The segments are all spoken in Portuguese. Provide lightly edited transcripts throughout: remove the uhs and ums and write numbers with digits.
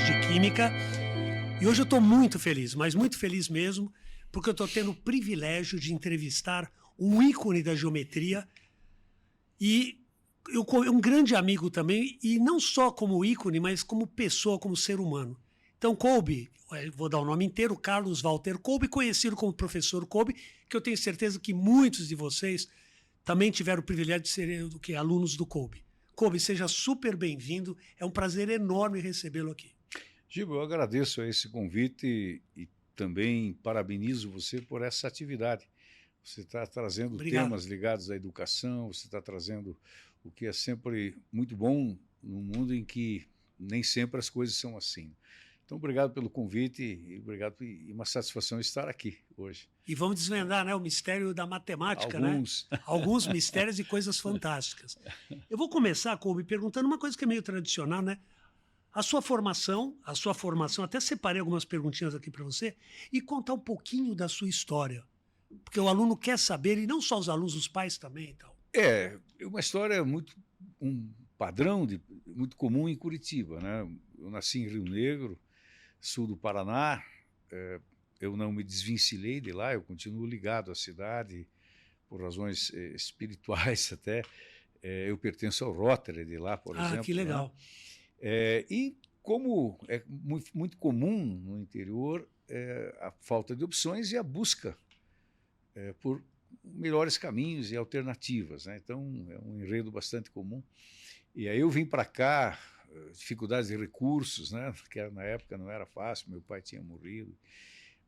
de Química. E hoje eu estou muito feliz, mas muito feliz mesmo, porque eu estou tendo o privilégio de entrevistar um ícone da geometria e um grande amigo também, e não só como ícone, mas como pessoa, como ser humano. Então, Kolbe, vou dar o nome inteiro, Carlos Walter Kolbe, conhecido como Professor Kolbe, que eu tenho certeza que muitos de vocês também tiveram o privilégio de serem alunos do Kolbe. Kolbe, seja super bem-vindo, é um prazer enorme recebê-lo aqui. Giba, eu agradeço a esse convite e também parabenizo você por essa atividade. Você está trazendo temas ligados à educação, você está trazendo o que é sempre muito bom num mundo em que nem sempre as coisas são assim. Então, obrigado pelo convite e uma satisfação estar aqui hoje. E vamos desvendar, né, o mistério da matemática, Alguns. Né? Alguns mistérios e coisas fantásticas. Eu vou começar, Kolbe, perguntando uma coisa que é meio tradicional, né? A sua formação, até separei algumas perguntinhas aqui para você, e contar um pouquinho da sua história. Porque o aluno quer saber, e não só os alunos, os pais também e tal. É uma história um padrão muito comum em Curitiba, né? Eu nasci em Rio Negro, sul do Paraná, eu não me desvencilhei de lá, eu continuo ligado à cidade por razões espirituais até. Eu pertenço ao Rotary de lá, por exemplo. Ah, que legal. Né? E como é muito comum no interior, a falta de opções e a busca por melhores caminhos e alternativas, né? Então, é um enredo bastante comum. E aí eu vim para cá, dificuldades de recursos, né? Que na época não era fácil, meu pai tinha morrido.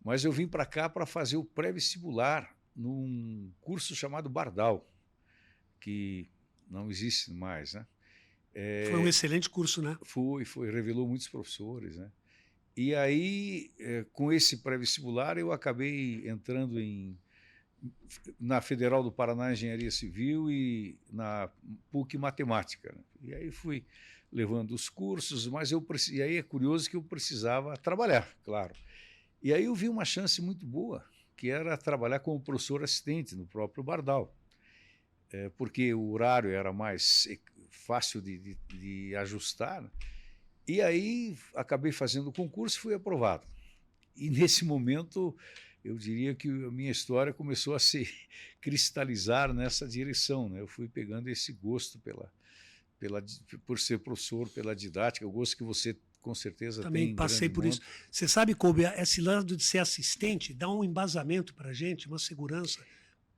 Mas eu vim para cá para fazer o pré-vestibular num curso chamado Bardal, que não existe mais, né? Foi um excelente curso, né? Revelou muitos professores, né? E aí, com esse pré-vestibular, eu acabei entrando na Federal do Paraná Engenharia Civil e na PUC Matemática, né? E aí fui levando os cursos, mas e aí é curioso que eu precisava trabalhar, claro. E aí eu vi uma chance muito boa, que era trabalhar como professor assistente no próprio Bardal, porque o horário era mais fácil de ajustar, né? E aí acabei fazendo o concurso e fui aprovado. E nesse momento, eu diria que a minha história começou a se cristalizar nessa direção, né? Eu fui pegando esse gosto por ser professor, pela didática, o gosto que você com certeza também tem. Passei por isso. Você sabe, Kolbe, esse lance de ser assistente dá um embasamento para a gente, uma segurança,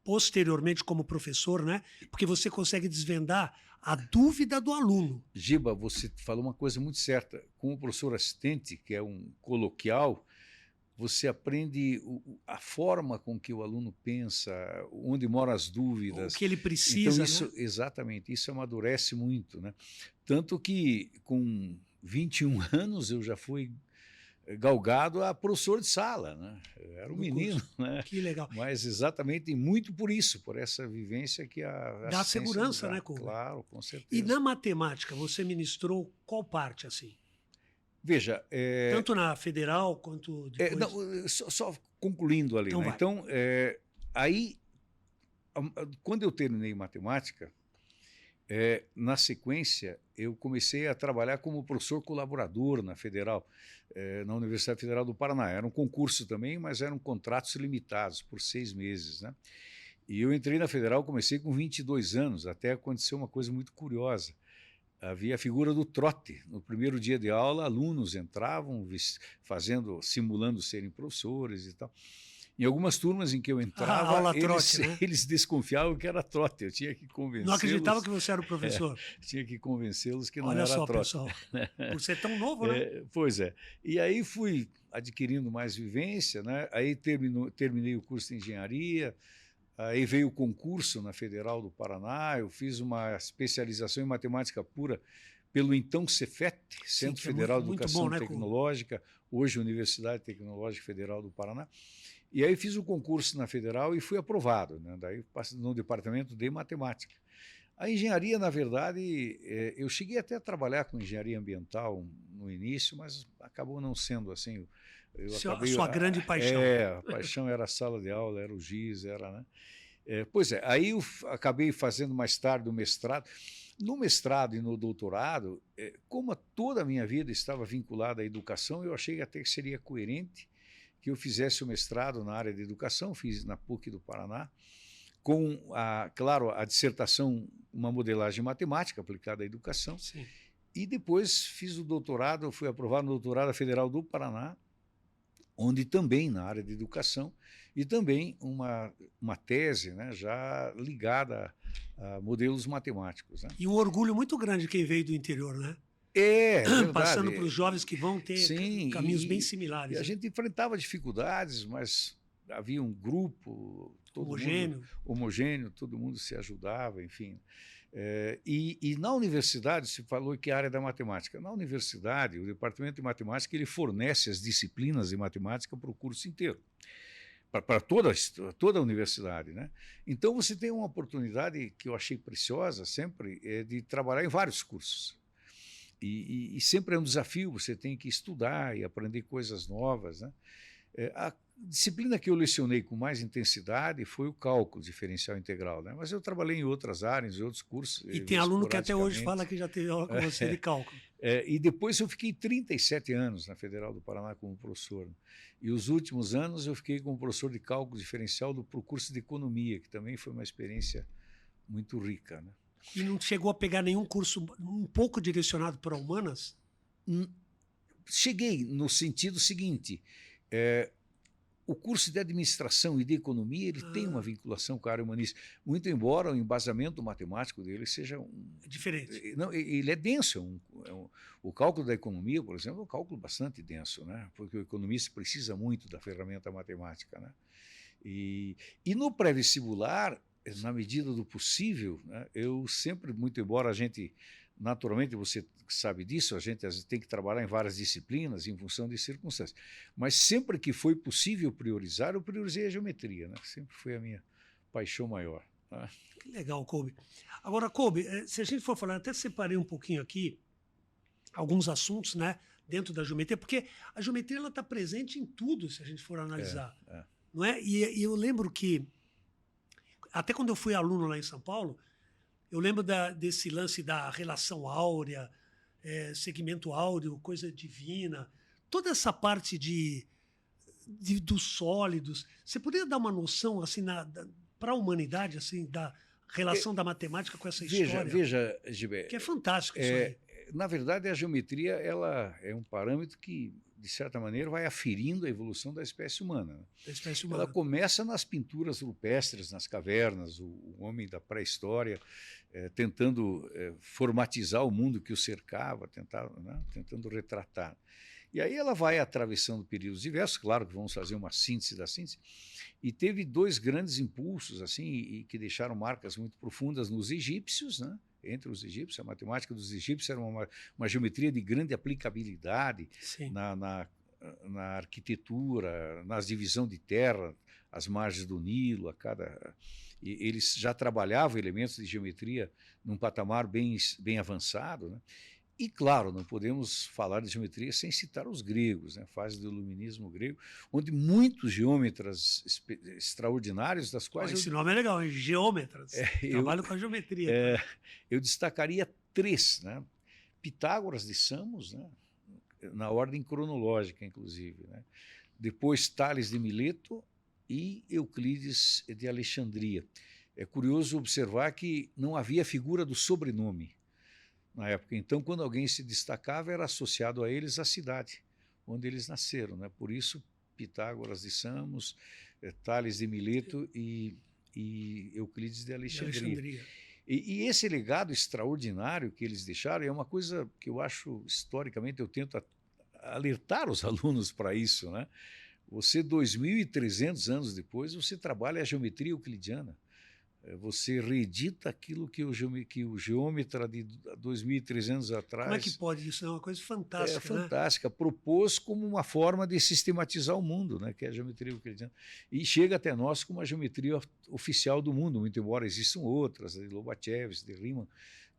posteriormente como professor, né? Porque você consegue desvendar a dúvida do aluno. Giba, você falou uma coisa muito certa. Com o professor assistente, que é um coloquial, você aprende a forma com que o aluno pensa, onde moram as dúvidas. O que ele precisa, então, isso, né? Exatamente, isso amadurece muito, né? Tanto que com 21 anos eu já fui galgado a professor de sala, né? Eu era um menino, né? Que legal. Mas exatamente muito por isso, por essa vivência que a dá segurança, né, Kolbe? Claro, com certeza. E na matemática, você ministrou qual parte, assim? Veja... Tanto na federal quanto depois... só concluindo ali, então, né? Então, aí, quando eu terminei matemática, na sequência, eu comecei a trabalhar como professor colaborador na Federal, na Universidade Federal do Paraná. Era um concurso também, mas eram contratos limitados por 6 meses, né? E eu entrei na Federal, comecei com 22 anos, até aconteceu uma coisa muito curiosa. Havia a figura do trote. No primeiro dia de aula, alunos entravam simulando serem professores e tal. Em algumas turmas em que eu entrava, eles desconfiavam que era trote. Eu tinha que convencê-los. Não acreditava que você era o professor. Tinha que convencê-los que não era trote. Olha só, pessoal, por ser tão novo, né? Pois é. E aí fui adquirindo mais vivência, né? Aí terminei o curso de engenharia. Aí veio o concurso na Federal do Paraná, eu fiz uma especialização em matemática pura pelo então Cefet, Centro Federal de Educação Tecnológica, hoje Universidade Tecnológica Federal do Paraná. E aí fiz o concurso na Federal e fui aprovado, né? Daí passei no departamento de matemática. A engenharia, na verdade, eu cheguei até a trabalhar com engenharia ambiental no início, mas acabou não sendo assim. Sua grande paixão. A paixão era a sala de aula, era o giz, era, né? Pois é, aí eu acabei fazendo mais tarde o mestrado. No mestrado e no doutorado, como toda a minha vida estava vinculada à educação, eu achei até que seria coerente que eu fizesse o mestrado na área de educação, fiz na PUC do Paraná, com, claro, a dissertação, uma modelagem matemática aplicada à educação. Sim. E depois fiz o doutorado, fui aprovado no doutorado Federal do Paraná, onde também na área de educação, e também uma tese, né, já ligada a modelos matemáticos. Né? E um orgulho muito grande quem veio do interior, né? Verdade. Passando para os jovens que vão ter Sim, caminhos bem similares. E a gente enfrentava dificuldades, mas havia um grupo homogêneo, todo mundo se ajudava, enfim. E na universidade, se falou que a área da matemática. Na universidade, o departamento de matemática ele fornece as disciplinas de matemática para o curso inteiro, para toda a universidade. Né? Então, você tem uma oportunidade que eu achei preciosa sempre, de trabalhar em vários cursos. E sempre é um desafio, você tem que estudar e aprender coisas novas. Né? A disciplina que eu lecionei com mais intensidade foi o cálculo diferencial integral, né? Mas eu trabalhei em outras áreas, em outros cursos. E tem aluno que até hoje fala que já teve aula com você de cálculo. E depois eu fiquei 37 anos na Federal do Paraná como professor. E os últimos anos eu fiquei como professor de cálculo diferencial para o curso de economia, que também foi uma experiência muito rica. Né? E não chegou a pegar nenhum curso um pouco direcionado para humanas? Cheguei no sentido seguinte, o curso de administração e de economia ele tem uma vinculação com a área humanística, muito embora o embasamento matemático dele seja diferente. Não, ele é denso. O cálculo da economia, por exemplo, é um cálculo bastante denso, né? Porque o economista precisa muito da ferramenta matemática. Né? E no pré-vestibular, na medida do possível, né, eu sempre, muito embora a gente, naturalmente, você sabe disso, a gente tem que trabalhar em várias disciplinas em função de circunstâncias, mas sempre que foi possível priorizar, eu priorizei a geometria, né? Sempre foi a minha paixão maior. Tá? Que legal, Kolbe. Agora, Kolbe, se a gente for falar, até separei um pouquinho aqui alguns assuntos, né, dentro da geometria, porque a geometria está presente em tudo, se a gente for analisar. Não é? E eu lembro que até quando eu fui aluno lá em São Paulo, eu lembro desse lance da relação áurea, segmento áureo, coisa divina, toda essa parte dos sólidos. Você poderia dar uma noção assim para a humanidade assim da relação da matemática com essa história? Veja, Gilberto. Que é fantástico isso aí. Na verdade, a geometria ela é um parâmetro que, de certa maneira, vai aferindo a evolução da espécie humana. Né? Da espécie humana. Ela começa nas pinturas rupestres, nas cavernas, o homem da pré-história tentando formatizar o mundo que o cercava, tentando retratar. E aí ela vai atravessando períodos diversos, claro que vamos fazer uma síntese da síntese, e teve dois grandes impulsos assim, e que deixaram marcas muito profundas nos egípcios, né? Entre os egípcios, a matemática dos egípcios era uma geometria de grande aplicabilidade na arquitetura, na divisão de terra, as margens do Nilo, e eles já trabalhavam elementos de geometria num patamar bem avançado, né? E, claro, não podemos falar de geometria sem citar os gregos, né? Fase do iluminismo grego, onde muitos geômetras extraordinários, das quais... Esse nome é legal, hein? Geômetras. Trabalho com a geometria. Eu destacaria três. Né? Pitágoras de Samos, né? Na ordem cronológica, inclusive. Né? Depois Tales de Mileto e Euclides de Alexandria. É curioso observar que não havia figura do sobrenome na época. Então, quando alguém se destacava, era associado a eles a cidade onde eles nasceram. Né? Por isso, Pitágoras de Samos, Tales de Mileto e Euclides de Alexandria. E esse legado extraordinário que eles deixaram é uma coisa que eu acho, historicamente, eu tento alertar os alunos para isso. Né? Você, 2.300 anos depois, você trabalha a geometria euclidiana. Você reedita aquilo que o geômetra de 2.300 anos atrás... Como é que pode isso? É uma coisa fantástica. Fantástica. Né? Propôs como uma forma de sistematizar o mundo, né? Que é a geometria euclidiana. E chega até nós como a geometria oficial do mundo, muito embora existam outras, de Lobatchevsky, de Riemann,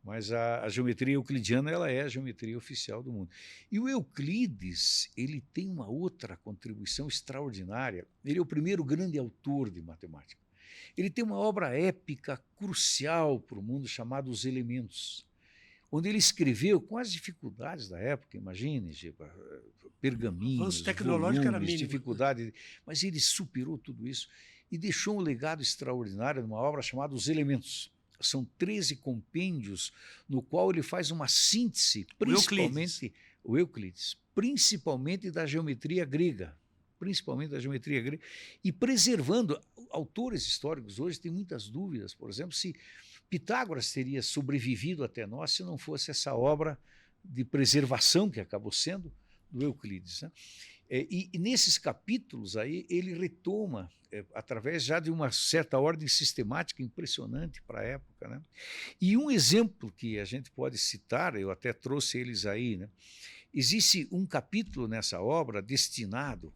mas a geometria euclidiana ela é a geometria oficial do mundo. E o Euclides ele tem uma outra contribuição extraordinária. Ele é o primeiro grande autor de matemática. Ele tem uma obra épica crucial para o mundo chamada Os Elementos. onde ele escreveu com as dificuldades da época, imagine, pergaminhos, avanço tecnológico era volumes, mínimo. dificuldade, mas ele superou tudo isso e deixou um legado extraordinário numa obra chamada Os Elementos. São 13 compêndios no qual ele faz uma síntese, principalmente o Euclides, principalmente da geometria grega, e preservando. Autores históricos hoje têm muitas dúvidas, por exemplo, se Pitágoras teria sobrevivido até nós se não fosse essa obra de preservação que acabou sendo do Euclides, né? E nesses capítulos aí ele retoma, através já de uma certa ordem sistemática impressionante para a época, né? E um exemplo que a gente pode citar, eu até trouxe eles aí, né? Existe um capítulo nessa obra destinado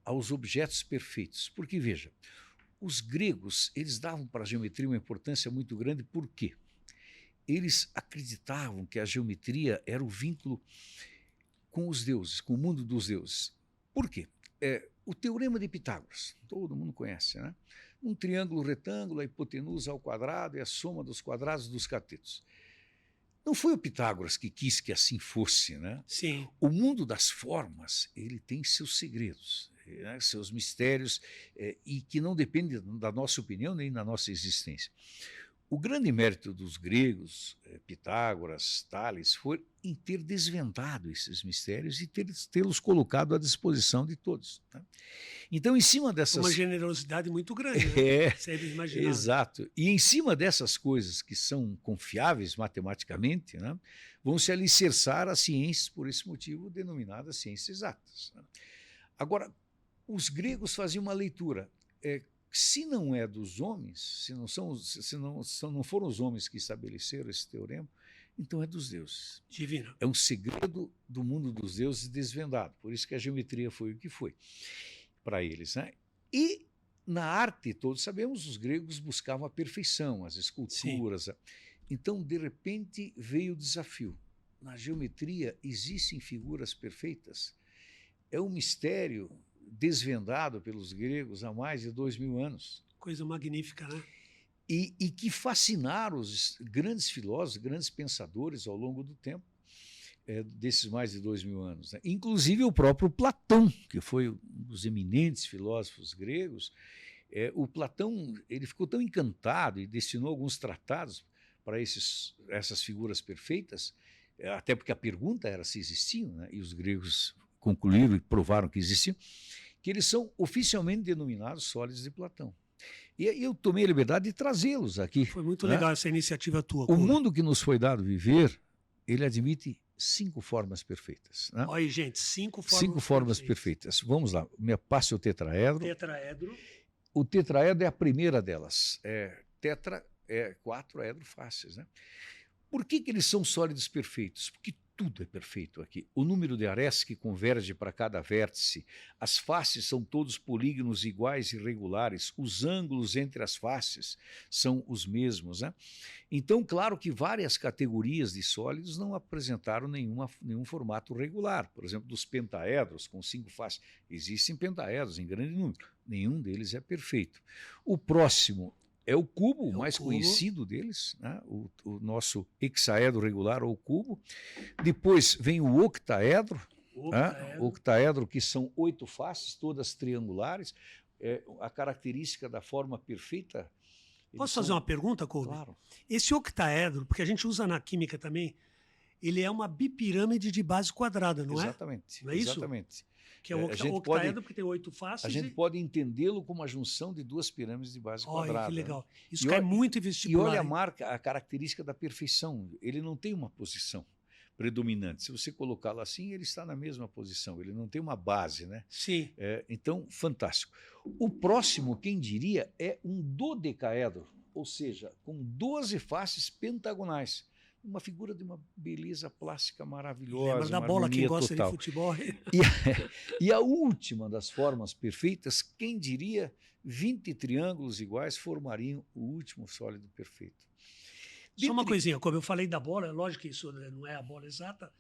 aos objetos perfeitos, porque veja, os gregos eles davam para a geometria uma importância muito grande. Por quê? Eles acreditavam que a geometria era o vínculo com os deuses, com o mundo dos deuses. Por quê? O Teorema de Pitágoras, todo mundo conhece, né? Um triângulo retângulo, a hipotenusa ao quadrado é a soma dos quadrados dos catetos. Não foi o Pitágoras que quis que assim fosse, né? Sim. O mundo das formas, ele tem seus segredos, né? Seus mistérios, e que não dependem da nossa opinião nem da nossa existência. O grande mérito dos gregos, Pitágoras, Tales, foi em ter desvendado esses mistérios e tê-los colocado à disposição de todos, né? Então, em cima dessas... Uma generosidade muito grande, né? Você imaginava. Exato. E em cima dessas coisas que são confiáveis matematicamente, né, vão se alicerçar as ciências, por esse motivo, denominadas ciências exatas, né? Agora, os gregos faziam uma leitura... se não é dos homens, se não foram os homens que estabeleceram esse teorema, então é dos deuses. Divino. É um segredo do mundo dos deuses desvendado. Por isso que a geometria foi o que foi para eles, né? E na arte, todos sabemos, os gregos buscavam a perfeição, as esculturas. Sim. Então, de repente, veio o desafio. Na geometria existem figuras perfeitas. É um mistério desvendado pelos gregos há mais de 2000 anos. Coisa magnífica, né? E que fascinaram os grandes filósofos, grandes pensadores ao longo do tempo, desses mais de 2000 anos, né? Inclusive o próprio Platão, que foi um dos eminentes filósofos gregos. O Platão ele ficou tão encantado e destinou alguns tratados para essas figuras perfeitas, até porque a pergunta era se existiam, né? E os gregos concluíram e provaram que existiam, que eles são oficialmente denominados sólidos de Platão. E eu tomei a liberdade de trazê-los aqui. Foi muito legal essa iniciativa tua. O mundo que nos foi dado viver, ele admite 5 formas perfeitas, né? Olha, gente, 5 formas perfeitas. Vamos lá, me passe o tetraedro. Tetraedro. O tetraedro é a primeira delas. Tetra é 4 edros fáceis, né? Por que eles são sólidos perfeitos? Porque tudo é perfeito aqui. O número de arestas que converge para cada vértice, as faces são todos polígonos iguais e regulares, os ângulos entre as faces são os mesmos, né? Então, claro que várias categorias de sólidos não apresentaram nenhum formato regular. Por exemplo, dos pentaedros com 5 faces. Existem pentaedros em grande número. Nenhum deles é perfeito. O próximo é o cubo, o mais conhecido deles, né? O nosso hexaedro regular ou cubo. Depois vem o octaedro, né? Octaedro, que são 8 faces, todas triangulares. A característica da forma perfeita. Posso fazer uma pergunta, Couto? Claro. Esse octaedro, porque a gente usa na química também, ele é uma bipirâmide de base quadrada, não é? Exatamente. Não é isso? Exatamente. Que é o octaedro, porque tem 8 faces. A gente pode entendê-lo como a junção de 2 pirâmides de base quadrada. Que legal. Isso cai muito em vestibular. E olha a característica da perfeição. Ele não tem uma posição predominante. Se você colocá-lo assim, ele está na mesma posição. Ele não tem uma base, né? Sim. Então, fantástico. O próximo, quem diria, é um dodecaedro, ou seja, com 12 faces pentagonais. Uma figura de uma beleza plástica maravilhosa. Lembra da bola, quem gosta total. de futebol. E a última das formas perfeitas, quem diria, 20 triângulos iguais formariam o último sólido perfeito. Só uma coisinha, como eu falei da bola, é lógico que isso não é a bola exata,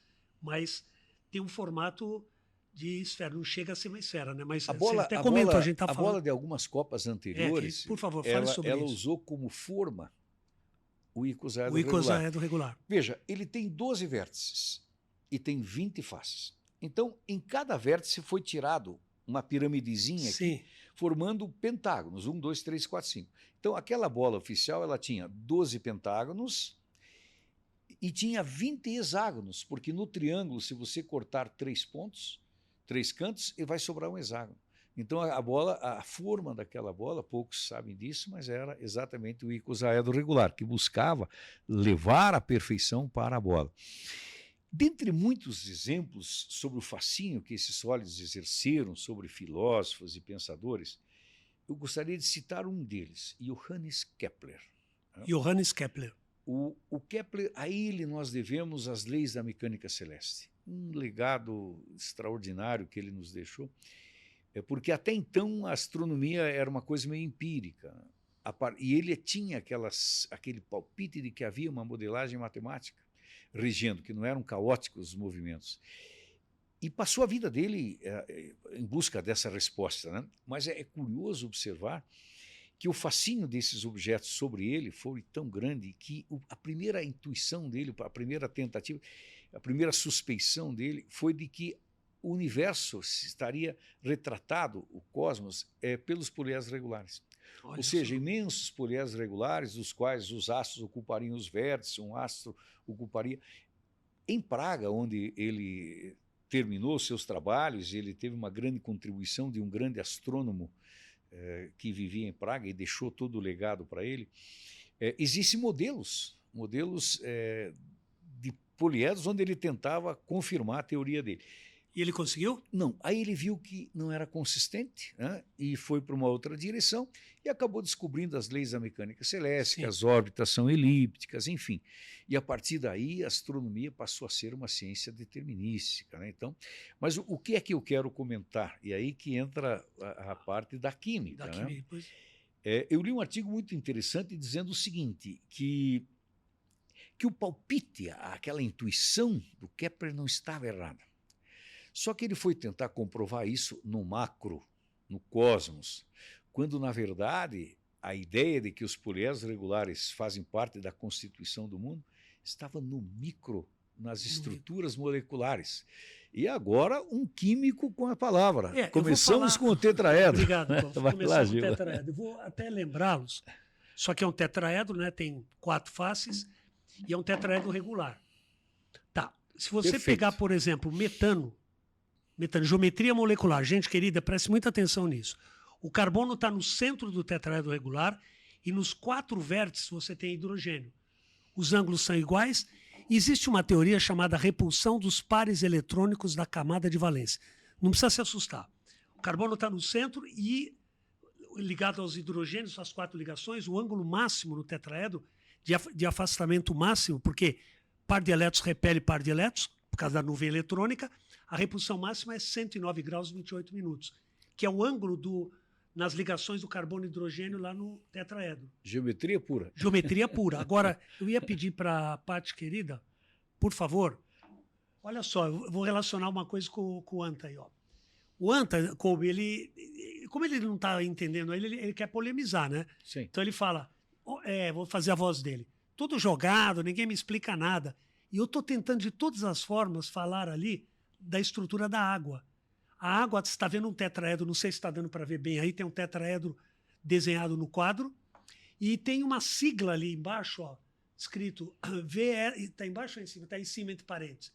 mas tem um formato de esfera, não chega a ser uma esfera, né? Mas a bola, você até comentou, a gente está falando... bola de algumas Copas anteriores, por favor, fale sobre ela isso. usou como forma O icosaedro O regular. icosaedro regular. Veja, ele tem 12 vértices e tem 20 faces. Então, em cada vértice foi tirado uma piramidezinha aqui, formando pentágonos, 1, 2, 3, 4, 5. Então, aquela bola oficial, ela tinha 12 pentágonos e tinha 20 hexágonos, porque no triângulo, se você cortar 3 pontos, 3 cantos, vai sobrar um hexágono. Então, a bola, a forma daquela bola, poucos sabem disso, mas era exatamente o icosaedro regular, que buscava levar a perfeição para a bola. Dentre muitos exemplos sobre o fascínio que esses sólidos exerceram sobre filósofos e pensadores, eu gostaria de citar um deles, Johannes Kepler. Johannes Kepler. O Kepler, a ele nós devemos as leis da mecânica celeste. Um legado extraordinário que ele nos deixou, porque até então a astronomia era uma coisa meio empírica, e ele tinha aquele palpite de que havia uma modelagem matemática regendo, que não eram caóticos os movimentos. E passou a vida dele em busca dessa resposta, né? Mas é curioso observar que o fascínio desses objetos sobre ele foi tão grande que a primeira intuição dele, a primeira tentativa, a primeira suspeição dele foi de que o universo estaria retratado, o cosmos, pelos poliedros regulares. Ou seja, imensos poliedros regulares, dos quais os astros ocupariam os vértices, um astro ocuparia. Em Praga, onde ele terminou seus trabalhos, ele teve uma grande contribuição de um grande astrônomo que vivia em Praga e deixou todo o legado para ele. Existem modelos de poliedros onde ele tentava confirmar a teoria dele. E ele conseguiu? Não. Aí ele viu que não era consistente, né? E foi para uma outra direção e acabou descobrindo as leis da mecânica celeste, que as órbitas são elípticas, enfim. E a partir daí a astronomia passou a ser uma ciência determinística, né? Então, mas o que é que eu quero comentar? E aí que entra a parte da química. Né? Eu li um artigo muito interessante dizendo o seguinte, que o palpite, aquela intuição do Kepler não estava errada. Só que ele foi tentar comprovar isso no macro, no cosmos, quando, na verdade, a ideia de que os poliedros regulares fazem parte da constituição do mundo estava no micro, nas estruturas moleculares. E agora, um químico com a palavra. Começamos com o tetraedro. Obrigado, Paulo. Começamos com o tetraedro. Eu vou até lembrá-los. Só que é um tetraedro, né? Tem 4 faces e é um tetraedro regular. Tá. Se você pegar, por exemplo, metano, geometria molecular. Gente querida, preste muita atenção nisso. O carbono está no centro do tetraedro regular e nos 4 vértices você tem hidrogênio. Os ângulos são iguais. Existe uma teoria chamada repulsão dos pares eletrônicos da camada de valência. Não precisa se assustar. O carbono está no centro e, ligado aos hidrogênios, as 4 ligações, o ângulo máximo no tetraedro de afastamento máximo, porque par de elétrons repele par de elétrons, por causa da nuvem eletrônica, a repulsão máxima é 109 graus e 28 minutos, que é o ângulo nas ligações do carbono e hidrogênio lá no tetraedro. Geometria pura. Geometria pura. Agora, eu ia pedir para a Paty, querida, por favor, olha só, eu vou relacionar uma coisa com o Anta aí. Ó. O Anta, como ele não está entendendo, ele quer polemizar, né? Sim. Então ele fala, vou fazer a voz dele, tudo jogado, ninguém me explica nada. E eu estou tentando de todas as formas falar ali da estrutura da água. A água, você está vendo um tetraedro, não sei se está dando para ver bem aí, tem um tetraedro desenhado no quadro e tem uma sigla ali embaixo, ó, escrito VR, está embaixo ou em cima? Está em cima entre parênteses.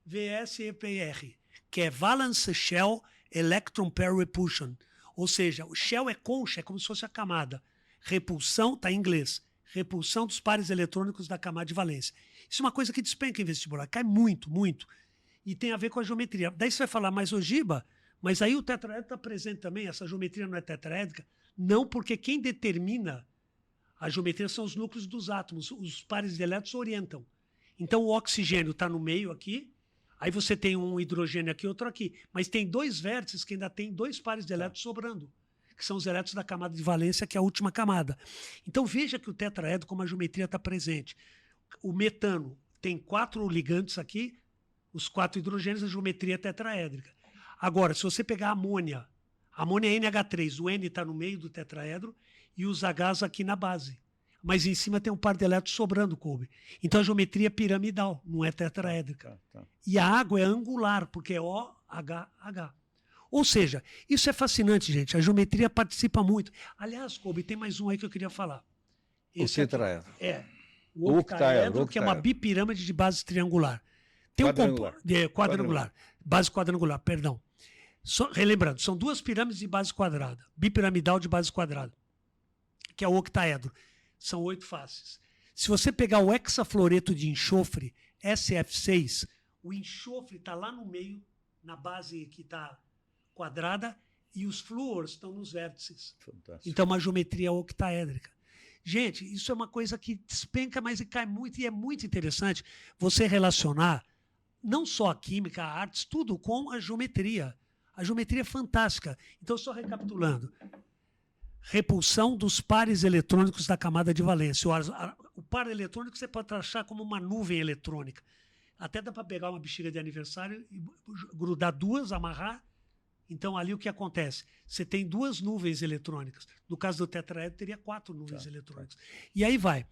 VSEPR, que é Valence Shell Electron Pair Repulsion. Ou seja, o shell é concha, é como se fosse a camada. Repulsão, está em inglês, repulsão dos pares eletrônicos da camada de valência. Isso é uma coisa que despenca em vestibular, cai muito, muito. E tem a ver com a geometria. Daí você vai falar, mas ogiba, mas aí o tetraedro está presente também, essa geometria não é tetraédrica? Não, porque quem determina a geometria são os núcleos dos átomos, os pares de elétrons orientam. Então o oxigênio está no meio aqui, aí você tem um hidrogênio aqui, outro aqui, mas tem 2 vértices que ainda tem 2 pares de elétrons sobrando, que são os elétrons da camada de valência, que é a última camada. Então veja que o tetraedro, como a geometria está presente. O metano tem 4 ligantes aqui, os 4 hidrogênios, a geometria é tetraédrica. Agora, se você pegar a amônia é NH3, o N está no meio do tetraedro e os Hs aqui na base. mas em cima tem um par de elétrons sobrando, Kolbe. Então a geometria é piramidal, não é tetraédrica. E a água é angular, porque é OHH. Ou seja, isso é fascinante, gente. A geometria participa muito. Aliás, Kolbe, tem mais um aí que eu queria falar. Esse o tetraedro. O octaedro, que é uma bipirâmide de base triangular. Tem quadrangular. Base quadrangular, perdão. Relembrando, são duas pirâmides de base quadrada. Bipiramidal de base quadrada. Que é o octaedro. São 8 faces. Se você pegar o hexafluoreto de enxofre, SF6, o enxofre está lá no meio, na base que está quadrada, e os flúors estão nos vértices. Fantástico. Então, uma geometria octaédrica. Gente, isso é uma coisa que despenca, mas cai muito, e é muito interessante você relacionar não só a química, a artes, tudo com a geometria. A geometria é fantástica. Então, só recapitulando. Repulsão dos pares eletrônicos da camada de valência. O par eletrônico você pode achar como uma nuvem eletrônica. Até dá para pegar uma bexiga de aniversário e grudar duas, amarrar. Então, ali o que acontece? Você tem 2 nuvens eletrônicas. No caso do tetraedro, teria 4 nuvens eletrônicas. E aí vai.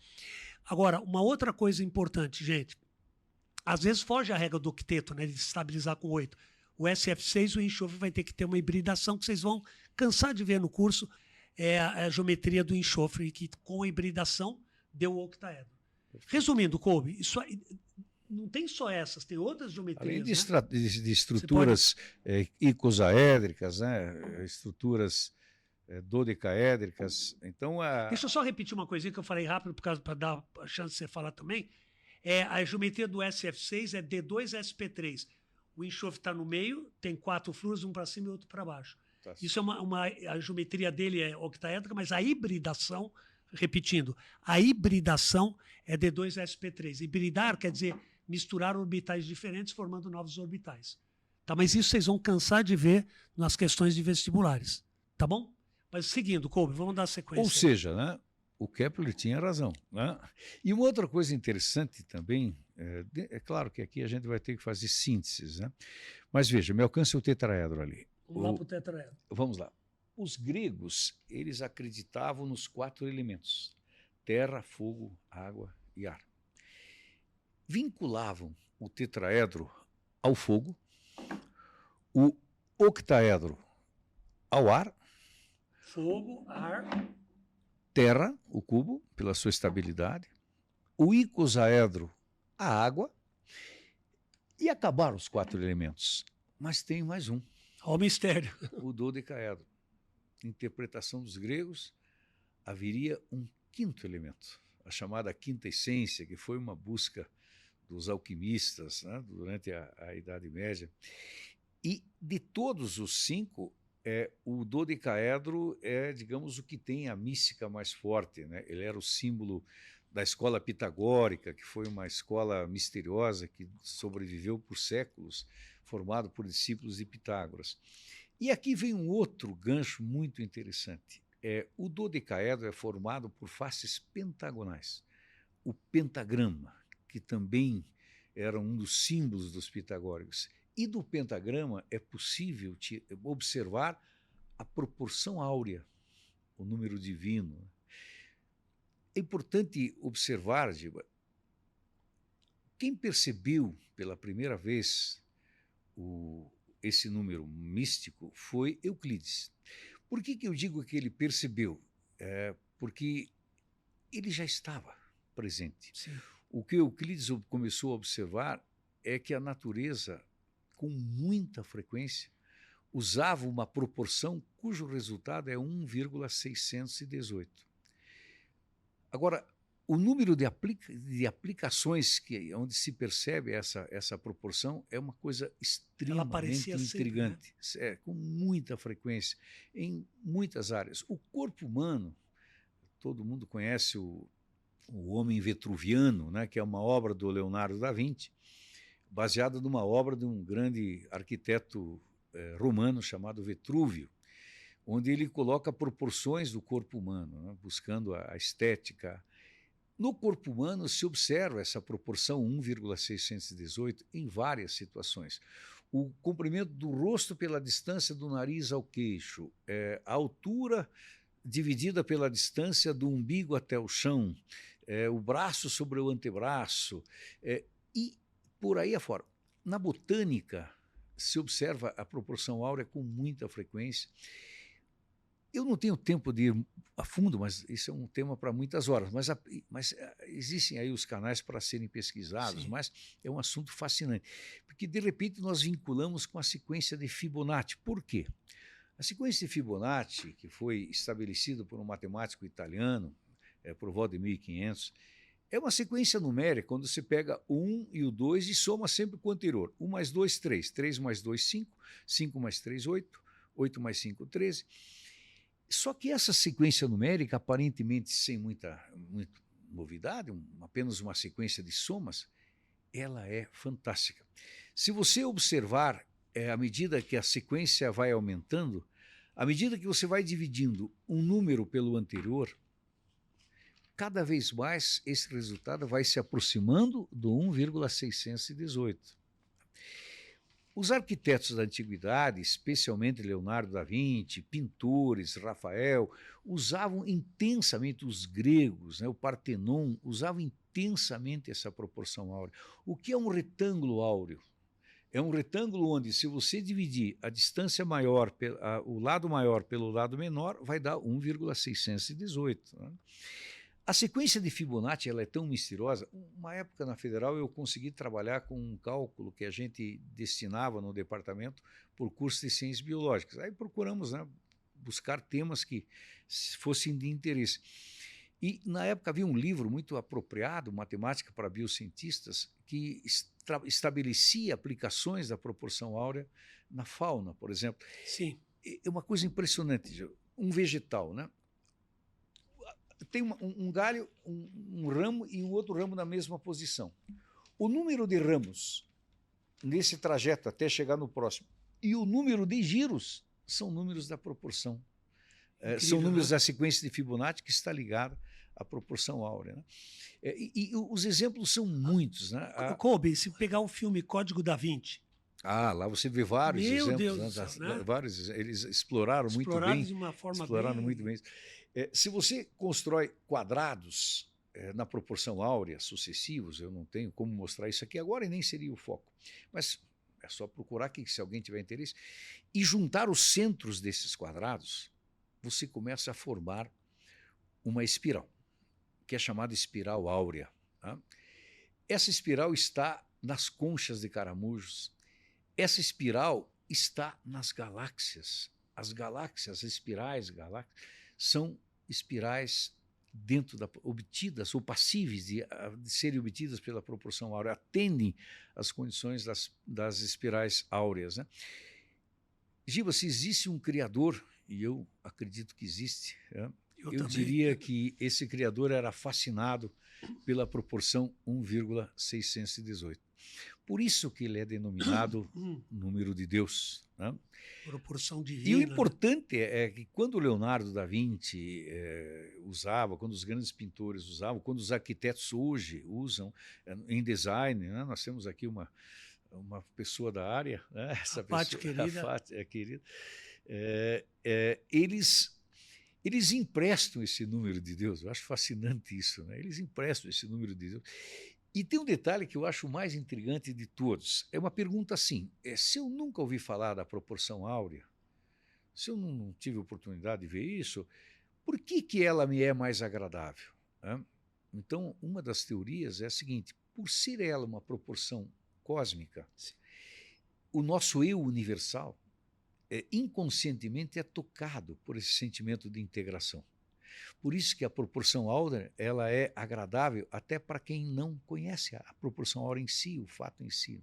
Agora, uma outra coisa importante, gente. Às vezes foge a regra do octeto, né, de estabilizar com 8. O SF6, o enxofre, vai ter que ter uma hibridação que vocês vão cansar de ver no curso. É a geometria do enxofre, que com a hibridação deu o octaedro. Resumindo, Kolbe, isso aí, não tem só essas, tem outras geometrias. Além de estruturas icosaédricas, né? Estruturas dodecaédricas. Então, Deixa eu só repetir uma coisinha que eu falei rápido para dar a chance de você falar também. A geometria do SF6 é D2SP3. O enxofre está no meio, tem 4 flúores, um para cima e outro para baixo. Tá. Isso é a geometria dele é octaédrica, mas a hibridação, repetindo, a hibridação é D2SP3. Hibridar quer dizer misturar orbitais diferentes formando novos orbitais. Tá? Mas isso vocês vão cansar de ver nas questões de vestibulares. Tá bom? Mas seguindo, Kolbe, vamos dar sequência. Ou seja, né, o Kepler tinha razão. Né? E uma outra coisa interessante também, é claro que aqui a gente vai ter que fazer sínteses, né? Mas veja, me alcance o tetraedro ali. Vamos lá para o tetraedro. Vamos lá. Os gregos, eles acreditavam nos 4 elementos: terra, fogo, água e ar. Vinculavam o tetraedro ao fogo, o octaedro ao ar, fogo, ar, terra, o cubo, pela sua estabilidade, o icosaedro, a água, e acabaram os 4 elementos. Mas tem mais um. Olha o mistério. O dodecaedro. Interpretação dos gregos, haveria um 5º elemento, a chamada quinta essência, que foi uma busca dos alquimistas, né, durante a Idade Média. E de todos os 5, o dodecaedro é, digamos, o que tem a mística mais forte. Né? Ele era o símbolo da escola pitagórica, que foi uma escola misteriosa que sobreviveu por séculos, formado por discípulos de Pitágoras. E aqui vem um outro gancho muito interessante. O dodecaedro é formado por faces pentagonais. O pentagrama, que também era um dos símbolos dos pitagóricos. E do pentagrama é possível observar a proporção áurea, o número divino. É importante observar, Giba, quem percebeu pela primeira vez esse número místico foi Euclides. Por que eu digo que ele percebeu? Porque ele já estava presente. Sim. O que Euclides começou a observar é que a natureza, com muita frequência, usava uma proporção cujo resultado é 1,618. Agora, o número de aplicações onde se percebe essa proporção é uma coisa extremamente intrigante. Sempre, né? Com muita frequência, em muitas áreas. O corpo humano, todo mundo conhece o Homem Vetruviano, né, que é uma obra do Leonardo da Vinci, baseada numa obra de um grande arquiteto romano chamado Vetrúvio, onde ele coloca proporções do corpo humano, né, buscando a estética. No corpo humano se observa essa proporção 1,618 em várias situações. O comprimento do rosto pela distância do nariz ao queixo, a altura dividida pela distância do umbigo até o chão, o braço sobre o antebraço, e por aí afora. Na botânica, se observa a proporção áurea com muita frequência. Eu não tenho tempo de ir a fundo, mas isso é um tema para muitas horas. Mas existem aí os canais para serem pesquisados, Sim. mas é um assunto fascinante. Porque, de repente, nós vinculamos com a sequência de Fibonacci. Por quê? A sequência de Fibonacci, que foi estabelecida por um matemático italiano, por volta de 1500, é uma sequência numérica, quando você pega o 1 e o 2 e soma sempre com o anterior. 1 mais 2, 3. 3 mais 2, 5. 5 mais 3, 8. 8 mais 5, 13. Só que essa sequência numérica, aparentemente sem muita novidade, apenas uma sequência de somas, ela é fantástica. Se você observar, à medida que a sequência vai aumentando, à medida que você vai dividindo um número pelo anterior, cada vez mais esse resultado vai se aproximando do 1,618. Os arquitetos da antiguidade, especialmente Leonardo da Vinci, pintores, Rafael, usavam intensamente, os gregos, né, o Partenon, usavam intensamente essa proporção áurea. O que é um retângulo áureo? É um retângulo onde, se você dividir a distância maior, o lado maior pelo lado menor, vai dar 1,618. Né? A sequência de Fibonacci ela é tão misteriosa. Uma época na Federal eu consegui trabalhar com um cálculo que a gente destinava no departamento por curso de ciências biológicas. Aí procuramos, né, buscar temas que fossem de interesse. E na época havia um livro muito apropriado, Matemática para Biocientistas, que estabelecia aplicações da proporção áurea na fauna, por exemplo. Sim. É uma coisa impressionante. Um vegetal, né? Tem um galho, um ramo e um outro ramo na mesma posição. O número de ramos nesse trajeto até chegar no próximo e o número de giros são números da proporção. São números da sequência de Fibonacci que está ligada à proporção áurea. Né? E os exemplos são muitos. Né? Kobe, se pegar o filme Código da Vinci. Lá você vê vários exemplos. Deus do céu, né? Vários, eles exploraram muito bem. De uma forma muito bem. Se você constrói quadrados na proporção áurea sucessivos, eu não tenho como mostrar isso aqui agora e nem seria o foco, mas é só procurar aqui, se alguém tiver interesse, e juntar os centros desses quadrados, você começa a formar uma espiral, que é chamada espiral áurea. Tá? Essa espiral está nas conchas de caramujos. Essa espiral está nas galáxias. As galáxias, as espirais galácticas, são espirais obtidas ou passíveis de serem obtidas pela proporção áurea, atendem às condições das espirais áureas. Né? Giba, se existe um criador, e eu acredito que existe, eu diria que esse criador era fascinado pela proporção 1,618. Por isso que ele é denominado número de Deus. Né? Proporção divina. E o importante é que quando Leonardo da Vinci usava, quando os grandes pintores usavam, quando os arquitetos hoje usam em design, né? Nós temos aqui uma pessoa da área, né? Essa Paty querida. A Paty é querida. Eles emprestam esse número de Deus. Eu acho fascinante isso. Né? Eles emprestam esse número de Deus. E tem um detalhe que eu acho mais intrigante de todos. É uma pergunta assim, se eu nunca ouvi falar da proporção áurea, se eu não tive oportunidade de ver isso, por que ela me é mais agradável? Né? Então, uma das teorias é a seguinte, por ser ela uma proporção cósmica, o nosso eu universal inconscientemente é tocado por esse sentimento de integração. Por isso que a proporção áurea ela é agradável até para quem não conhece a proporção áurea em si, o fato em si.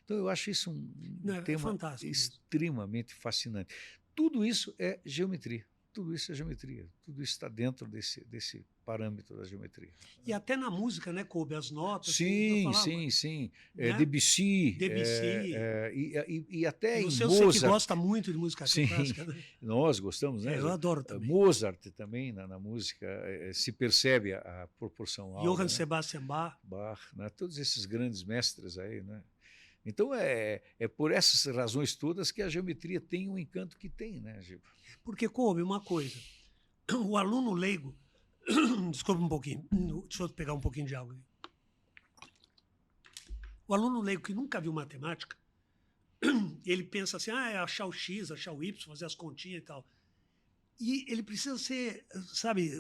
Então eu acho isso um tema extremamente fascinante. Tudo isso é geometria. Tudo isso é geometria. Tudo isso está dentro desse parâmetro da geometria. E até na música, né, Kobe? As notas. Sim. Né? Debussy. E até em Mozart. Você que gosta muito de música clássica. Né? Nós gostamos, né? Eu adoro também. Mozart também, na música, se percebe a proporção áurea. Johann Sebastian Bach. Né? Todos esses grandes mestres aí, né? Então, é por essas razões todas que a geometria tem o encanto que tem, né, Giba? Porque, Kobe, uma coisa, o aluno leigo, desculpa um pouquinho, deixa eu pegar um pouquinho de água aqui. O aluno leigo que nunca viu matemática, ele pensa assim, é achar o X, achar o Y, fazer as continhas e tal. E ele precisa ser, sabe,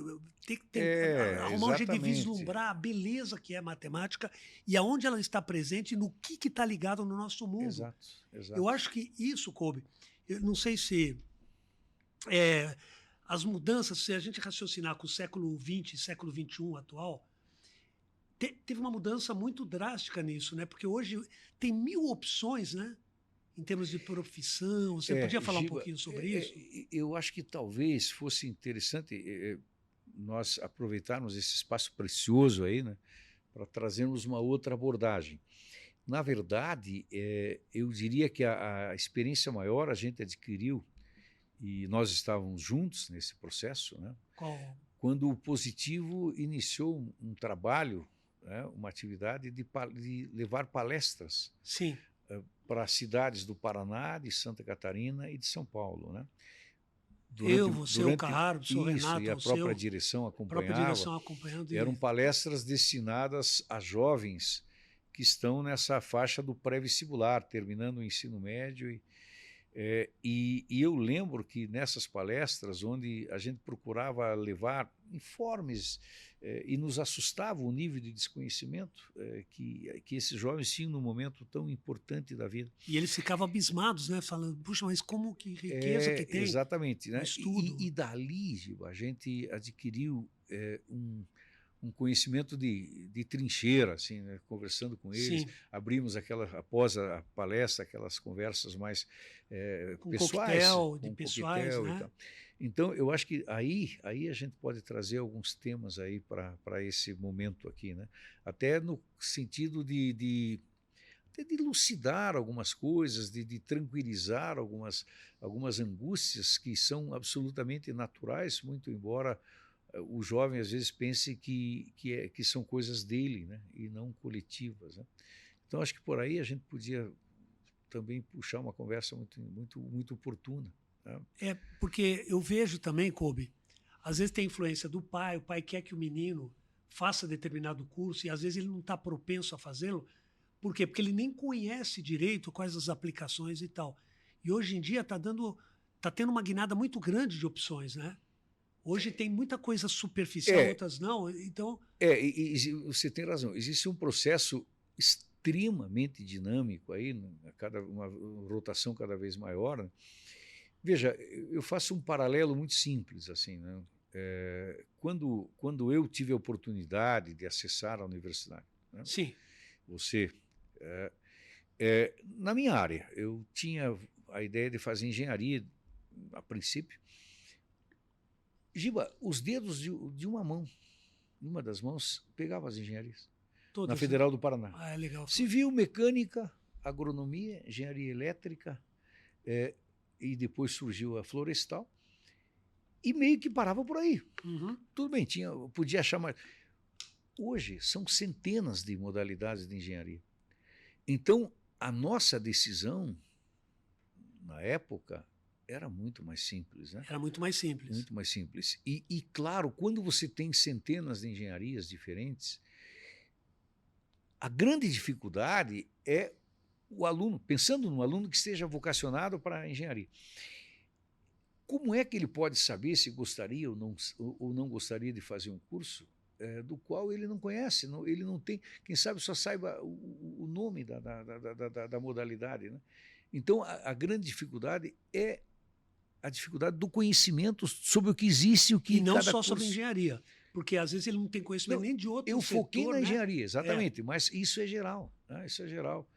arrumar um jeito de vislumbrar a beleza que é matemática e aonde ela está presente e no que está ligado no nosso mundo. Exato, exato. Eu acho que isso, Kolbe, eu não sei se as mudanças, se a gente raciocinar com o século XX, século XXI atual, teve uma mudança muito drástica nisso, né? Porque hoje tem 1000 opções, né? Em termos de profissão, você podia falar um pouquinho sobre isso? Eu acho que talvez fosse interessante nós aproveitarmos esse espaço precioso aí, né, para trazermos uma outra abordagem. Na verdade, eu diria que a experiência maior a gente adquiriu, e nós estávamos juntos nesse processo, né, quando o Positivo iniciou um trabalho, né, uma atividade de levar palestras. Sim. Para cidades do Paraná, de Santa Catarina e de São Paulo, né? O Carraro, o senhor Renato, e a própria direção acompanhando. Eram palestras destinadas a jovens que estão nessa faixa do pré-vestibular, terminando o ensino médio. E eu lembro que nessas palestras, onde a gente procurava levar informes e nos assustava o nível de desconhecimento que esses jovens tinham num momento tão importante da vida. E eles ficavam abismados, né? Falando, puxa, mas como que riqueza que tem. Exatamente. Né? Estudo. E dali, Giba, a gente adquiriu um conhecimento de trincheira, assim, né? Conversando com eles. Sim. Abrimos após a palestra, aquelas conversas mais pessoais. Pessoais, né? Então, eu acho que aí a gente pode trazer alguns temas aí para esse momento aqui, né? Até no sentido de elucidar algumas coisas, de tranquilizar algumas angústias que são absolutamente naturais, muito embora o jovem às vezes pense que são coisas dele, né, e não coletivas, né? Então acho que por aí a gente podia também puxar uma conversa muito oportuna, né? Porque eu vejo também, Kolbe, às vezes tem influência do pai, o pai quer que o menino faça determinado curso e às vezes ele não está propenso a fazê-lo. Por quê? Porque ele nem conhece direito quais as aplicações e tal. E hoje em dia está tendo uma guinada muito grande de opções, né? Hoje tem muita coisa superficial, outras não. Então... e você tem razão. Existe um processo extremamente dinâmico aí, uma rotação cada vez maior, né? Veja, eu faço um paralelo muito simples, assim, né? Quando eu tive a oportunidade de acessar a universidade, né? Sim. Você, na minha área, eu tinha a ideia de fazer engenharia a princípio. Giba, os dedos de uma das mãos, pegava as engenharias. Todas, na Federal do Paraná. É legal. Civil, mecânica, agronomia, engenharia elétrica, e depois surgiu a florestal, e meio que parava por aí. Uhum. Tudo bem, podia achar mais. Hoje são centenas de modalidades de engenharia. Então, a nossa decisão, na época, era muito mais simples, né? Era muito mais simples. Muito mais simples. E claro, quando você tem centenas de engenharias diferentes, a grande dificuldade é o aluno, pensando no aluno que esteja vocacionado para a engenharia. Como é que ele pode saber se gostaria ou não gostaria de fazer um curso do qual ele não conhece, ele não tem, quem sabe só saiba o nome da modalidade, né? Então, a grande dificuldade é a dificuldade do conhecimento sobre o que existe e o que... E não só sobre engenharia, porque às vezes ele não tem conhecimento nem de outro setor. Eu foquei na engenharia, exatamente, mas isso é geral, né? Isso é geral.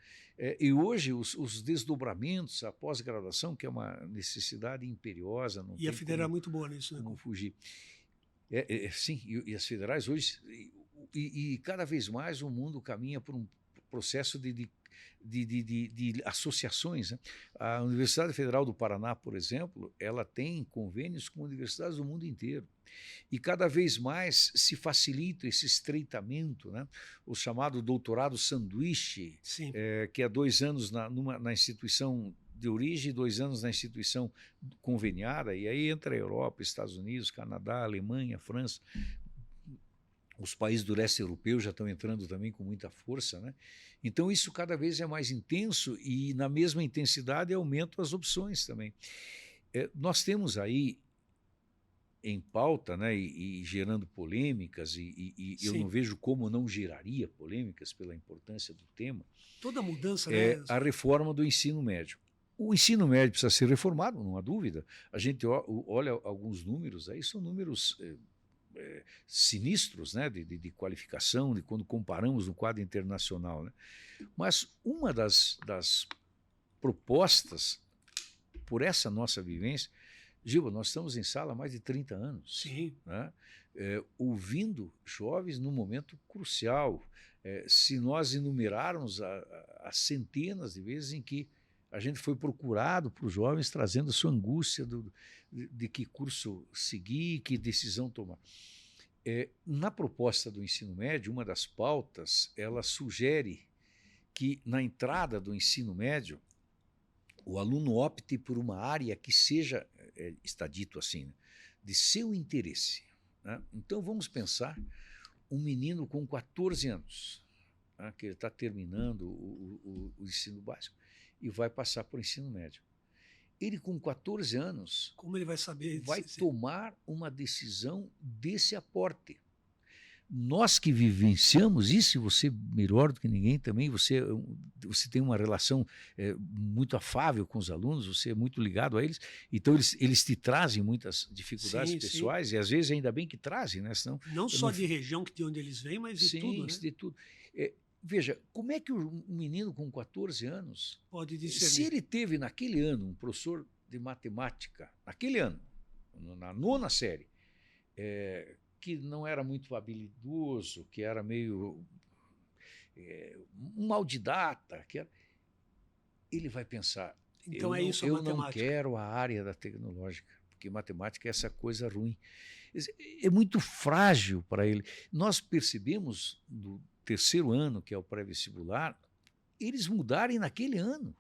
E hoje os desdobramentos, a pós-graduação, que é uma necessidade imperiosa... Não e a Federal é muito boa nisso, né? Não fugir. Sim, e as federais hoje... E cada vez mais o mundo caminha por um processo de associações, né? A Universidade Federal do Paraná, por exemplo, ela tem convênios com universidades do mundo inteiro. E cada vez mais se facilita esse estreitamento, né? O chamado doutorado sanduíche, que há 2 anos na instituição de origem e 2 anos na instituição conveniada, e aí entra a Europa, Estados Unidos, Canadá, Alemanha, França. Os países do leste europeu já estão entrando também com muita força, né? Então isso cada vez é mais intenso e na mesma intensidade aumentam as opções também. Nós temos aí em pauta, né, e gerando polêmicas, e eu não vejo como não geraria polêmicas pela importância do tema. Toda mudança, né? A reforma do ensino médio. O ensino médio precisa ser reformado, não há dúvida. A gente olha alguns números aí, são números sinistros, né, de qualificação, de quando comparamos no quadro internacional, né? Mas uma das propostas por essa nossa vivência, Gilba, nós estamos em sala há mais de 30 anos. Sim. Né? Ouvindo jovens num momento crucial. Se nós enumerarmos as centenas de vezes em que a gente foi procurado por jovens trazendo sua angústia de que curso seguir, que decisão tomar. Na proposta do ensino médio, uma das pautas, ela sugere que na entrada do ensino médio, o aluno opte por uma área que seja, está dito assim, né, de seu interesse. Né? Então vamos pensar um menino com 14 anos, né, que ele está terminando o ensino básico e vai passar para o ensino médio. Ele com 14 anos, como ele vai saber? Vai tomar uma decisão desse aporte. Nós que vivenciamos isso, e você melhor do que ninguém também, você tem uma relação muito afável com os alunos, você é muito ligado a eles, então eles te trazem muitas dificuldades pessoais, e às vezes ainda bem que trazem, né? Senão, não só de região de onde eles vêm, mas de tudo, né? De tudo. Veja, como é que um menino com 14 anos pode discernir? Se ele teve naquele ano um professor de matemática, naquele ano, na 9ª série, que não era muito habilidoso, que era meio um autodidata, ele vai pensar, então eu não quero a área da tecnológica, porque matemática é essa coisa ruim. É muito frágil para ele. Nós percebemos do 3º ano, que é o pré-vestibular, eles mudarem naquele ano.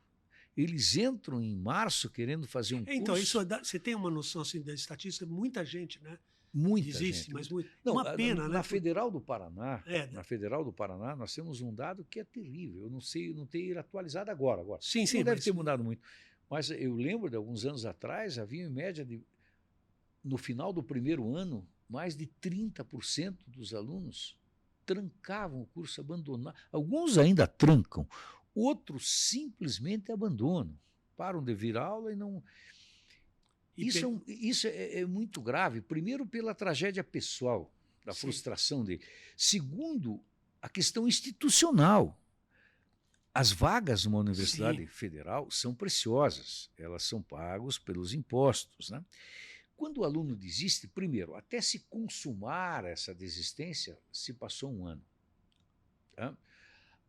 Eles entram em março querendo fazer um curso. Então, você tem uma noção assim, da estatística? Muita gente, né? Muita existe, gente. Mas não, uma pena, né? Na Federal do Paraná, nós temos um dado que é terrível. Eu não sei, não tenho atualizado agora. Sim, não deve ter mudado muito. Mas eu lembro de alguns anos atrás, havia em média, no final do 1º ano, mais de 30% dos alunos trancavam o curso, abandonavam. Alguns ainda trancam, outros simplesmente abandonam, param de vir aula e não... Isso é muito grave, primeiro pela tragédia pessoal, da frustração dele. Segundo, a questão institucional. As vagas numa universidade federal são preciosas, elas são pagas pelos impostos, né? Quando o aluno desiste, primeiro, até se consumar essa desistência, se passou um ano. Tá?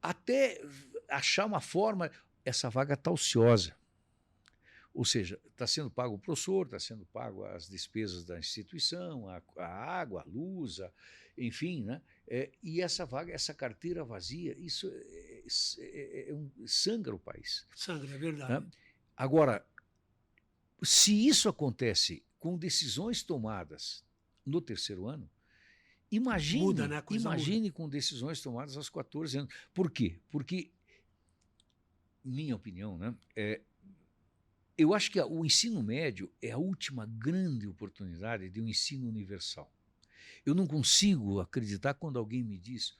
Até achar uma forma, essa vaga está ociosa. Ou seja, está sendo pago o professor, está sendo pago as despesas da instituição, a água, a luz, enfim, né? E essa vaga, essa carteira vazia, isso sangra o país. Sangra, é verdade. Né? Agora, se isso acontece com decisões tomadas no 3º ano, imagine com decisões tomadas aos 14 anos. Por quê? Porque, minha opinião, né, eu acho que o ensino médio é a última grande oportunidade de um ensino universal. Eu não consigo acreditar quando alguém me diz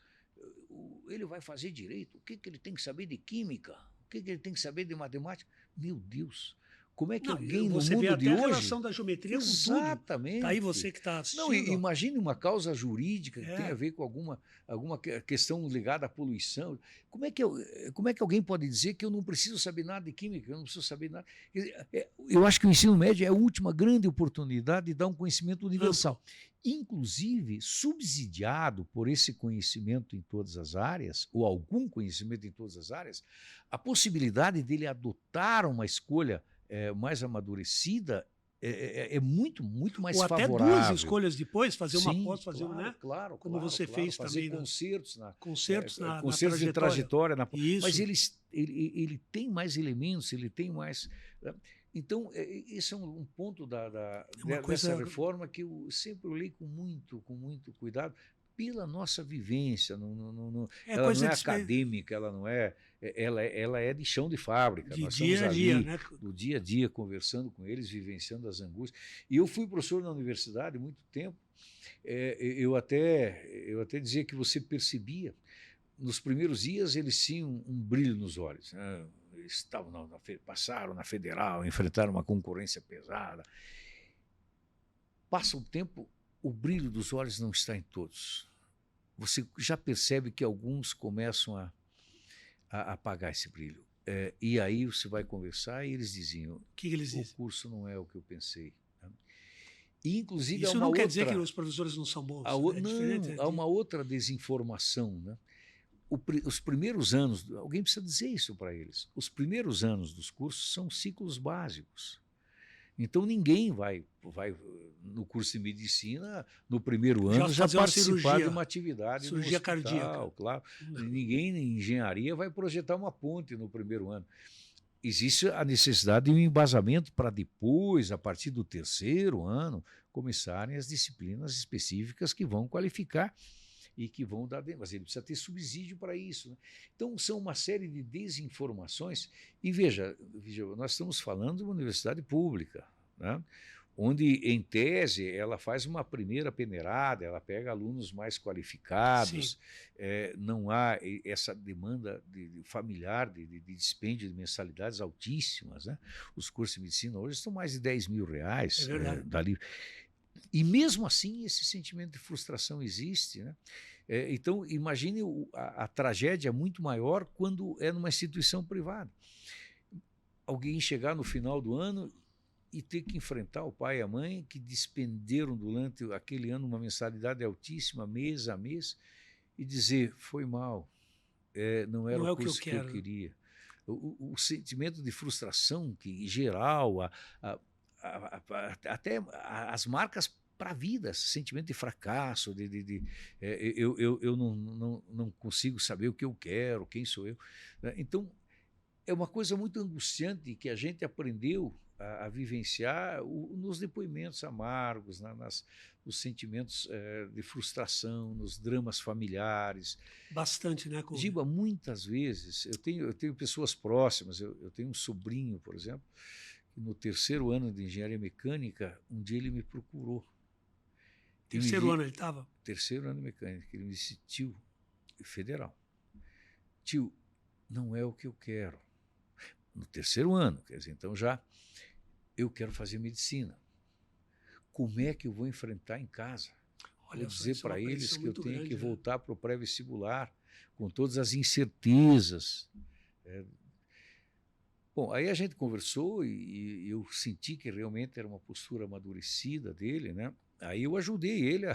ele vai fazer direito, o que ele tem que saber de química, o que ele tem que saber de matemática. Meu Deus! Como é que alguém no mundo de hoje... Você vê até a relação da geometria com tudo. Exatamente. Tá aí você que está assistindo. Não, imagine uma causa jurídica que tem a ver com alguma questão ligada à poluição. Como é que alguém pode dizer que eu não preciso saber nada de química, eu não preciso saber nada? Eu acho que o ensino médio é a última grande oportunidade de dar um conhecimento universal. Inclusive, subsidiado por esse conhecimento em todas as áreas, ou algum conhecimento em todas as áreas, a possibilidade dele adotar uma escolha mais amadurecida é muito, muito mais Ou até favorável. 2 escolhas depois, fazer uma Sim, pós, fazer claro, né? claro, Como claro, você claro, fez fazer também, concertos concertos na concertos de trajetória. Isso. Mas ele tem mais elementos, ele tem mais. Então, esse é um ponto dessa reforma que eu sempre olhei com muito cuidado, pela nossa vivência. Ela não é acadêmica, ela é de chão de fábrica. De Nós dia estamos a dia, ali, né? do dia a dia, conversando com eles, vivenciando as angústias. E eu fui professor na universidade há muito tempo. Eu até dizia que você percebia, nos primeiros dias eles tinham um brilho nos olhos, né? Eles passaram na Federal, enfrentaram uma concorrência pesada. Passa o tempo, o brilho dos olhos não está em todos. Você já percebe que alguns começam a apagar esse brilho. E aí você vai conversar e eles diziam, que eles dizem? O curso não é o que eu pensei. E, inclusive, isso não quer dizer que os professores não são bons. Há uma outra desinformação, né? Os primeiros anos, alguém precisa dizer isso para eles, os primeiros anos dos cursos são ciclos básicos. Então ninguém vai no curso de medicina, no primeiro ano, já participar de uma atividade no hospital, cardíaca. Claro. Ninguém em engenharia vai projetar uma ponte no primeiro ano. Existe a necessidade de um embasamento para depois, a partir do terceiro ano, começarem as disciplinas específicas que vão qualificar e que vão dar... Mas ele precisa ter subsídio para isso, né? Então, são uma série de desinformações. E veja, nós estamos falando de uma universidade pública, né? Onde, em tese, ela faz uma primeira peneirada, ela pega alunos mais qualificados, não há essa demanda familiar de dispêndio de mensalidades altíssimas, né? Os cursos de medicina hoje estão mais de R$10.000. É verdade. Dali. E mesmo assim esse sentimento de frustração existe, né? Então imagine a tragédia muito maior quando é numa instituição privada. Alguém chegar no final do ano e ter que enfrentar o pai e a mãe que despenderam durante aquele ano uma mensalidade altíssima, mês a mês, e dizer, foi mal, não era o curso que eu queria. O sentimento de frustração que geral, até as marcas para a vida, sentimento de fracasso, eu não consigo saber o que eu quero, quem sou eu. Então, é uma coisa muito angustiante que a gente aprendeu a vivenciar nos depoimentos amargos, nos sentimentos de frustração, nos dramas familiares. Bastante, né, Couve? Giba, muitas vezes, eu tenho pessoas próximas, eu tenho um sobrinho, por exemplo, no terceiro ano de engenharia mecânica, um dia ele me procurou. Terceiro ano ele estava? Terceiro ano de mecânica. Ele me disse, tio, federal, tio, não é o que eu quero. No terceiro ano, quer dizer, então já eu quero fazer medicina. Como é que eu vou enfrentar em casa? Vou dizer para eles que eu tenho que voltar para o pré-vestibular com todas as incertezas. Bom, aí a gente conversou e eu senti que realmente era uma postura amadurecida dele, né? Aí eu ajudei ele,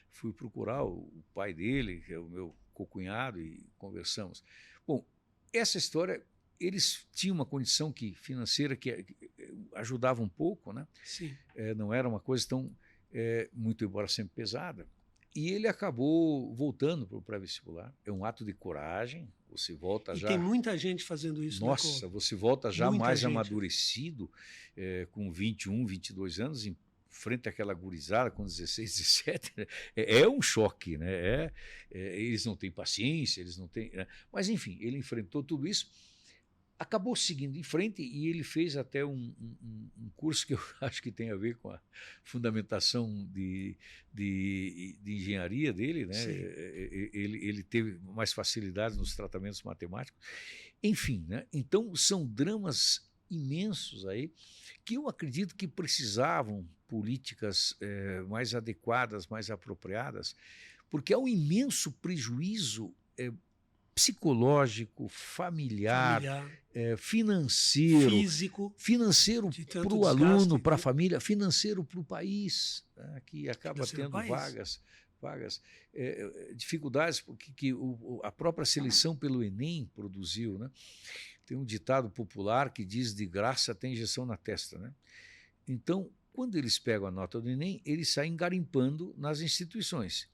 fui procurar o pai dele, que é o meu cocunhado, e conversamos. Bom, essa história, eles tinham uma condição financeira que ajudava um pouco, né? Sim. Não era uma coisa tão, muito embora sempre pesada. E ele acabou voltando para o pré-vestibular. É um ato de coragem. Você volta já... E tem muita gente fazendo isso. Nossa, você volta já mais amadurecido, com 21, 22 anos, em frente àquela gurizada com 16, 17. É um choque, né? Eles não têm paciência, eles não têm... Né? Mas, enfim, ele enfrentou tudo isso, acabou seguindo em frente e ele fez até um curso que eu acho que tem a ver com a fundamentação de engenharia dele, né? Ele teve mais facilidade nos tratamentos matemáticos. Enfim, né? Então são dramas imensos aí que eu acredito que precisavam políticas mais adequadas, mais apropriadas, porque há um imenso prejuízo psicológico, familiar, financeiro para o aluno, para a família, financeiro para o país, né, que acaba tendo vagas, dificuldades que a própria seleção pelo Enem produziu, né? Tem um ditado popular que diz, de graça tem injeção na testa, né? Então, quando eles pegam a nota do Enem, eles saem garimpando nas instituições.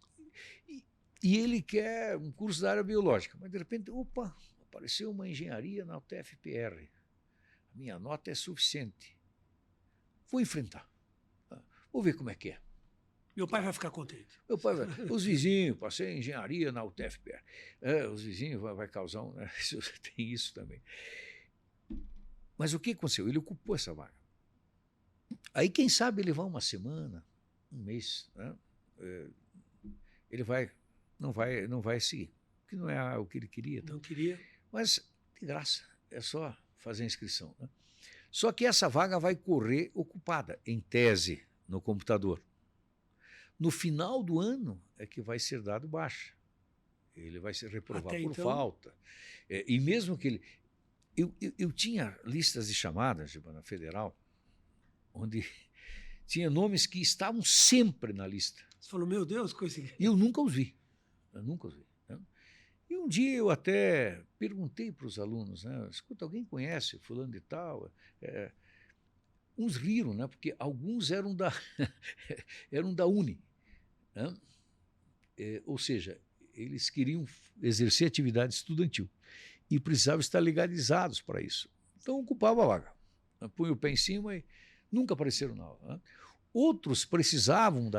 E ele quer um curso da área biológica, mas de repente, opa, apareceu uma engenharia na UTF-PR. A minha nota é suficiente. Vou enfrentar. Vou ver como é que é. Meu pai vai ficar contente. Meu pai vai, os vizinhos, passei engenharia na UTF-PR. Os vizinhos vai causar um... Tem isso também. Mas o que aconteceu? Ele ocupou essa vaga. Aí, quem sabe, ele vai uma semana, um mês, né? Ele não vai seguir, porque não é o que ele queria. Não queria. Mas, de graça, é só fazer a inscrição. Né? Só que essa vaga vai correr ocupada, em tese, no computador. No final do ano é que vai ser dado baixa. Ele vai se reprovar Até por então... falta. E mesmo que ele... Eu tinha listas de chamadas na Federal, onde tinha nomes que estavam sempre na lista. Você falou, meu Deus, coisa... E eu nunca os vi. Né? E um dia eu até perguntei para os alunos, né, escuta, alguém conhece fulano de tal? Uns riram, né, porque alguns eram da, eram da Uni. Né? Ou seja, eles queriam exercer atividade estudantil e precisavam estar legalizados para isso. Então ocupava a vaga. Punha o pé em cima e nunca apareceram na aula. Né? Outros precisavam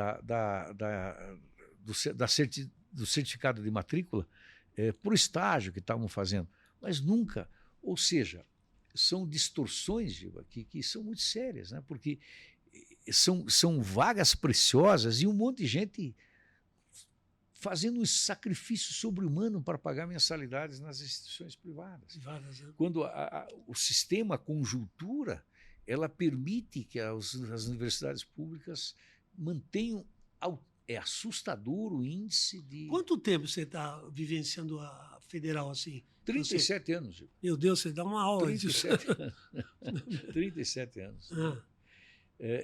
do certificado de matrícula por estágio que estavam fazendo, mas nunca. Ou seja, são distorções que são muito sérias, né? Porque são vagas preciosas e um monte de gente fazendo um sacrifício sobre-humano para pagar mensalidades nas instituições privadas. Né? Quando o sistema, a conjuntura, ela permite que as universidades públicas mantenham... É assustador o índice de... Quanto tempo você está vivenciando a federal assim? 37 anos, Gil. Meu Deus, você dá uma aula. 37 anos. 37 anos.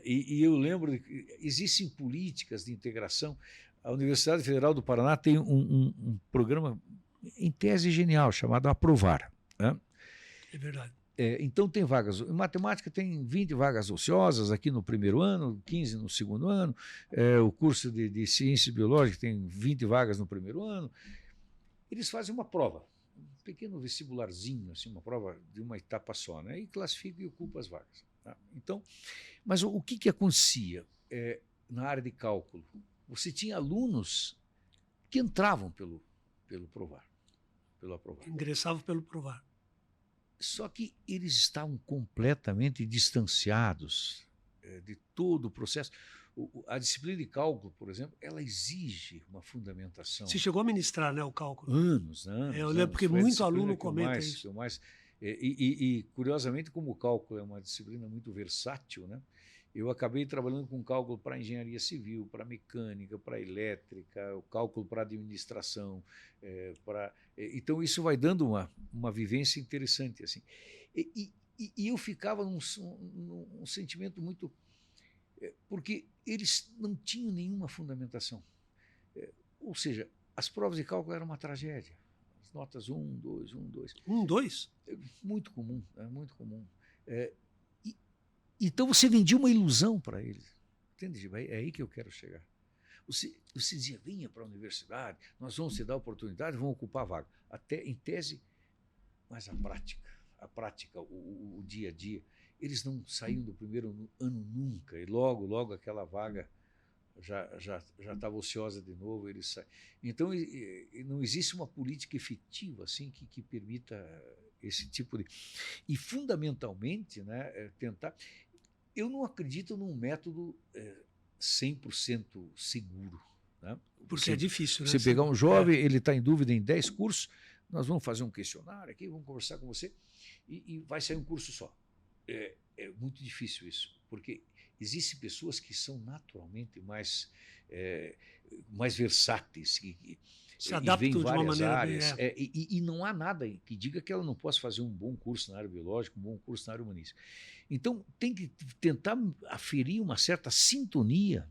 E eu lembro que existem políticas de integração. A Universidade Federal do Paraná tem um programa, em tese, genial, chamado Aprovar. Né? É verdade. Então tem vagas, em matemática tem 20 vagas ociosas aqui no primeiro ano, 15 no segundo ano, o curso de ciências biológicas tem 20 vagas no primeiro ano. Eles fazem uma prova, um pequeno vestibularzinho, assim, uma prova de uma etapa só, né? E classificam e ocupam as vagas. Tá? Então, mas o que acontecia na área de cálculo? Você tinha alunos que entravam pelo Provar, pelo Aprovar. Ingressavam pelo Provar. Só que eles estavam completamente distanciados de todo o processo. A disciplina de cálculo, por exemplo, ela exige uma fundamentação. Você chegou a ministrar, né, o cálculo? Anos. Eu lembro porque muito aluno comenta isso. Curiosamente, como o cálculo é uma disciplina muito versátil, né, eu acabei trabalhando com cálculo para engenharia civil, para mecânica, para elétrica, o cálculo para administração. Então, isso vai dando uma vivência interessante. Assim. E eu ficava num sentimento muito... Porque eles não tinham nenhuma fundamentação. Ou seja, as provas de cálculo eram uma tragédia. As notas 1, 2, 1, 2. 1, 2? Muito comum, muito comum. Então você vendia uma ilusão para eles. Entende? É aí que eu quero chegar. Você dizia, venha para a universidade, nós vamos te dar oportunidade, vamos ocupar a vaga. Até em tese, mas a prática, o dia a dia, eles não saíam do primeiro ano nunca, e logo aquela vaga já estava ociosa de novo, eles saem. Então, não existe uma política efetiva assim, que permita esse tipo de... E, fundamentalmente, né, tentar... Eu não acredito num método 100% seguro. Né? Porque é difícil, né? Você pegar um jovem, ele está em dúvida em 10 cursos, nós vamos fazer um questionário aqui, vamos conversar com você, e vai sair um curso só. É muito difícil isso, porque existem pessoas que são naturalmente mais versáteis, se adaptam de uma maneira áreas, e não há nada que diga que ela não possa fazer um bom curso na área biológica, um bom curso na área humanística. Então, tem que tentar aferir uma certa sintonia,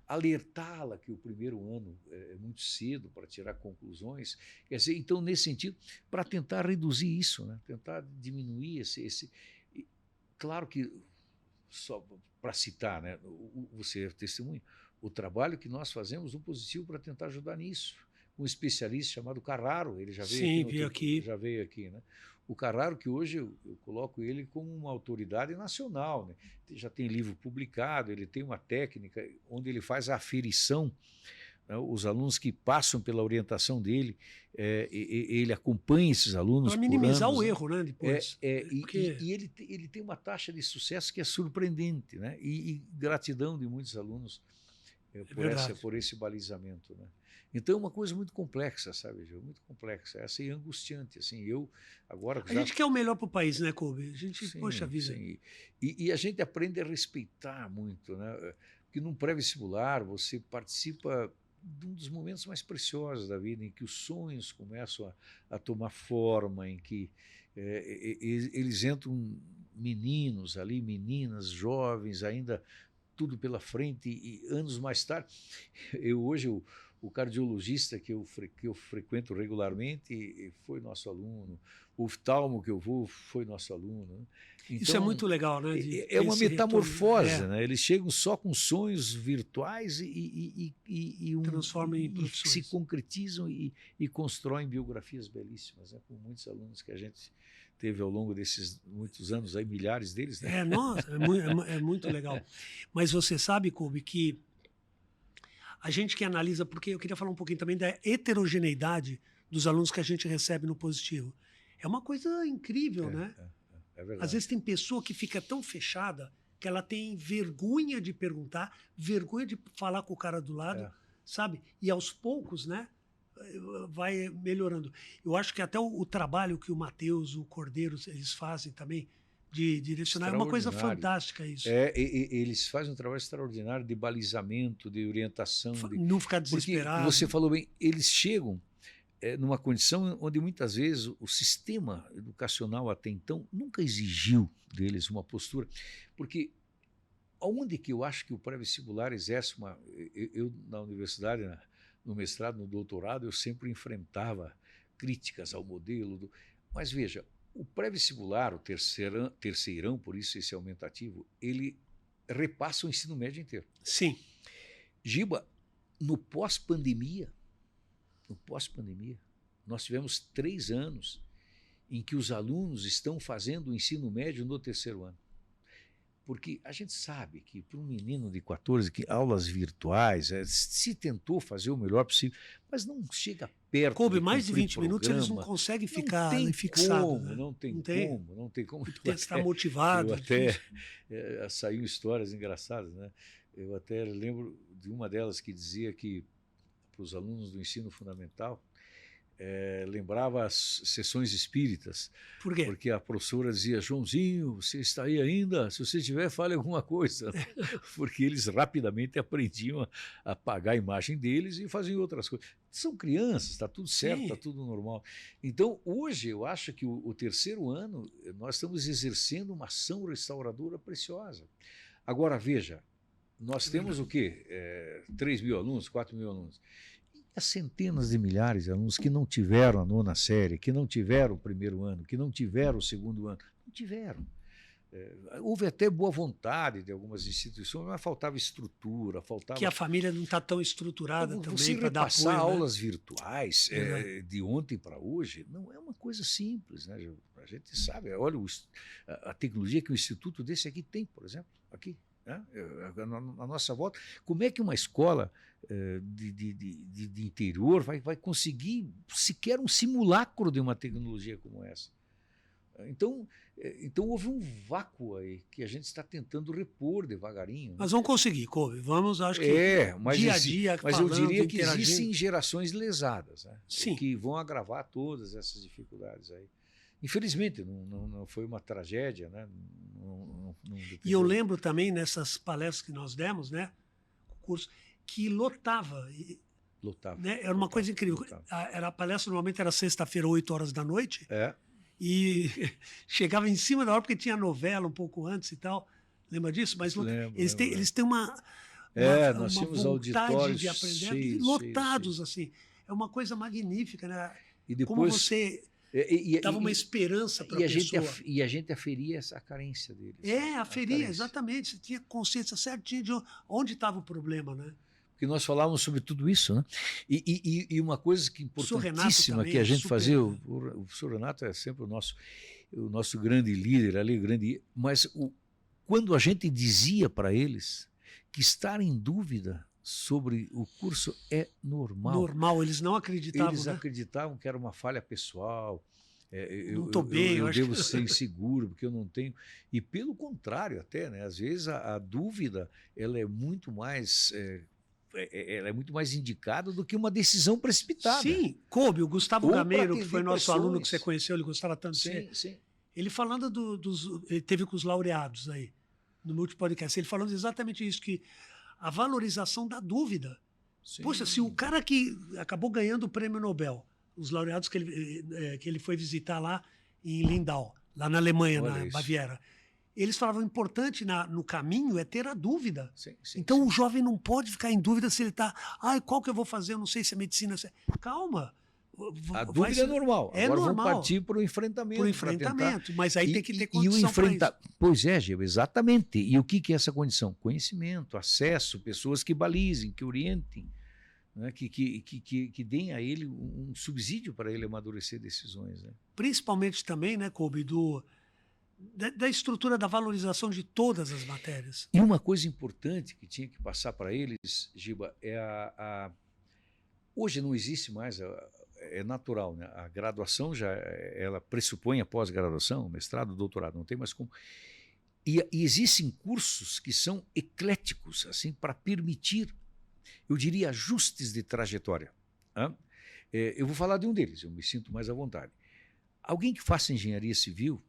alertá-la que o primeiro ano é muito cedo para tirar conclusões. Quer dizer, então, nesse sentido, para tentar reduzir isso, né? Tentar diminuir esse... Claro que só para citar, né, você é testemunha, o trabalho que nós fazemos no Positivo para tentar ajudar nisso. Um especialista chamado Carraro, ele já veio Sim, aqui, veio aqui. já veio aqui, né? O Carraro, que hoje eu coloco ele como uma autoridade nacional, né? Já tem livro publicado, ele tem uma técnica onde ele faz a aferição, né? Os alunos que passam pela orientação dele, ele acompanha esses alunos para minimizar anos, o erro, né? Depois. Porque... E ele tem uma taxa de sucesso que é surpreendente, né? E gratidão de muitos alunos por esse balizamento, né? Então é uma coisa muito complexa, sabe, Gil? Muito complexa, essa e angustiante. Assim, eu agora a gente quer o melhor para o país, né, Kolbe? A gente, sim, poxa vida. Sim. E a gente aprende a respeitar muito, né? Porque num pré-vestibular você participa de um dos momentos mais preciosos da vida, em que os sonhos começam a tomar forma, em que eles entram meninos ali, meninas, jovens, ainda tudo pela frente, e anos mais tarde, hoje o cardiologista que eu frequento regularmente foi nosso aluno, o oftalmo que eu vou foi nosso aluno. Então, isso é muito legal, né? É uma metamorfose, né? Eles chegam só com sonhos virtuais e transformam em profissões. Se concretizam e constroem biografias belíssimas, né? Com muitos alunos que a gente teve ao longo desses muitos anos, aí, milhares deles. Né? Nossa, é muito legal. Mas você sabe, Kolbe, que a gente que analisa, porque eu queria falar um pouquinho também da heterogeneidade dos alunos que a gente recebe no Positivo. É uma coisa incrível, né? É verdade. Às vezes tem pessoa que fica tão fechada que ela tem vergonha de perguntar, vergonha de falar com o cara do lado, sabe? E aos poucos, né? Vai melhorando. Eu acho que até o trabalho que o Matheus, o Cordeiro, eles fazem também, de direcionar, é uma coisa fantástica isso. Eles fazem um trabalho extraordinário de balizamento, de orientação. Não ficar desesperado. Porque você falou bem, eles chegam numa condição onde muitas vezes o sistema educacional até então nunca exigiu deles uma postura, porque onde que eu acho que o pré-vestibular exerce uma... Eu na universidade, no mestrado, no doutorado, eu sempre enfrentava críticas ao modelo. Mas veja, o pré-vestibular, o terceirão, por isso esse aumentativo, ele repassa o ensino médio inteiro. Sim. Giba, no pós-pandemia, nós tivemos 3 anos em que os alunos estão fazendo o ensino médio no terceiro ano. Porque a gente sabe que para um menino de 14, que aulas virtuais, se tentou fazer o melhor possível, mas não chega perto. Coube mais de 20 minutos, eles não conseguem ficar fixados. Não tem como. Tem que estar motivado. Saíram histórias engraçadas, né? Eu até lembro de uma delas que dizia que para os alunos do ensino fundamental, lembrava as sessões espíritas. Por quê? Porque a professora dizia: Joãozinho, você está aí ainda? Se você estiver, fale alguma coisa. Porque eles rapidamente aprendiam a apagar a imagem deles e faziam outras coisas. São crianças, está tudo certo, está tudo normal. Então, hoje, eu acho que o terceiro ano, nós estamos exercendo uma ação restauradora preciosa. Agora, veja, nós temos o quê? 3 mil alunos, 4 mil alunos. Há centenas de milhares de alunos que não tiveram a 9ª série, que não tiveram o primeiro ano, que não tiveram o segundo ano. Não tiveram. Houve até boa vontade de algumas instituições, mas faltava estrutura, faltava... Que a família não está tão estruturada também para dar apoio. Você repassar aulas virtuais de ontem para hoje não é uma coisa simples, né? A gente sabe, olha a tecnologia que o instituto desse aqui tem, por exemplo, aqui. Na nossa volta, como é que uma escola de interior vai conseguir sequer um simulacro de uma tecnologia como essa? Então houve um vácuo aí que a gente está tentando repor devagarinho. Mas vamos conseguir, Kolbe. Vamos, acho que dia a dia. Mas eu diria que existem gerações lesadas, né? Sim. Que vão agravar todas essas dificuldades aí. Infelizmente, não foi uma tragédia, né? E eu lembro também nessas palestras que nós demos, né? Curso, que lotava. Né? Era uma coisa incrível. A palestra normalmente era sexta-feira, 8 horas da noite. E chegava em cima da hora, porque tinha novela um pouco antes e tal. Lembra disso? Mas eles têm uma nós tínhamos vontade de aprender, lotados, assim. É uma coisa magnífica, né? E depois... Como você Dava uma esperança para a pessoa. E a gente aferia essa carência deles. Aferia, exatamente. Você tinha consciência certinha de onde estava o problema, né? Porque nós falávamos sobre tudo isso, né? E uma coisa que importantíssima que a gente fazia, o professor Renato é sempre o nosso grande líder ali, mas quando a gente dizia para eles que estar em dúvida sobre o curso é normal. Normal, eles não acreditavam. Eles acreditavam que era uma falha pessoal. Não estou bem, eu devo ser inseguro, porque eu não tenho. E pelo contrário, até, né? Às vezes a dúvida ela é muito mais. Ela é muito mais indicada do que uma decisão precipitada. Sim, coube, o Gustavo Gameiro, que foi nosso aluno que você conheceu, ele gostava tanto de você. Sim. Ele falando ele teve com os laureados aí, no Multipodcast, ele falando exatamente isso, que a valorização da dúvida. Sim. Poxa, se o cara que acabou ganhando o prêmio Nobel, os laureados que ele foi visitar lá em Lindau, lá na Alemanha, na Baviera, eles falavam, importante no caminho é ter a dúvida. Sim, então o jovem não pode ficar em dúvida se ele está, qual que eu vou fazer, eu não sei se é medicina. Calma. A dúvida é normal. Agora normal. Vamos partir para o enfrentamento. Para o enfrentamento, mas aí tem que ter condição para isso. Pois é, Gil, exatamente. E o que é essa condição? Conhecimento, acesso, pessoas que balizem, que orientem, né? que deem a ele um subsídio para ele amadurecer decisões. Né? Principalmente também, né, Kobe, da estrutura da valorização de todas as matérias. E uma coisa importante que tinha que passar para eles, Giba, hoje não existe mais, é natural, né? A graduação ela pressupõe a pós-graduação, mestrado, doutorado, não tem mais como. E existem cursos que são ecléticos, assim, para permitir, eu diria, ajustes de trajetória. Eu vou falar de um deles, eu me sinto mais à vontade. Alguém que faça engenharia civil,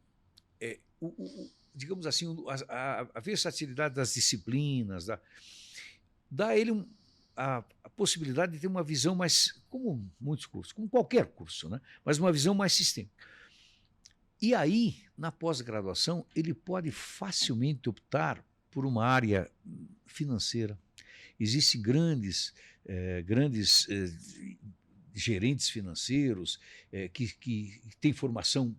digamos assim, a versatilidade das disciplinas, dá a ele a possibilidade de ter uma visão mais, como muitos cursos, como qualquer curso, né? Mas uma visão mais sistêmica. E aí, na pós-graduação, ele pode facilmente optar por uma área financeira. Existem grandes gerentes financeiros que têm formação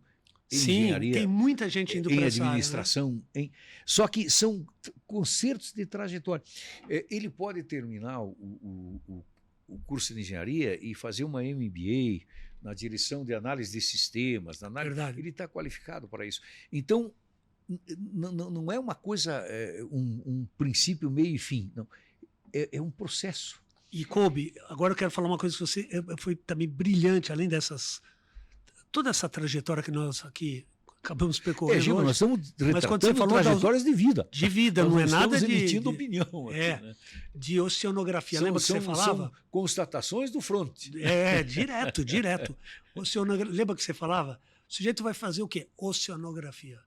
em engenharia, tem muita gente indo para essa administração, área, né? Só que são concertos de trajetória. Ele pode terminar o curso de engenharia e fazer uma MBA na direção de análise de sistemas. Ele está qualificado para isso. Então, não é uma coisa, um princípio, meio e fim. Não. É um processo. E, Kobe, agora eu quero falar uma coisa que você foi também brilhante, além dessas... Toda essa trajetória que nós aqui acabamos percorrendo Gil, hoje. Nós estamos retratando trajetórias de vida. De vida, não é nada de... emitindo opinião. Aqui, né? De oceanografia. Lembra que você falava? São constatações do fronte. Direto. Lembra que você falava? O sujeito vai fazer o quê? Oceanografia.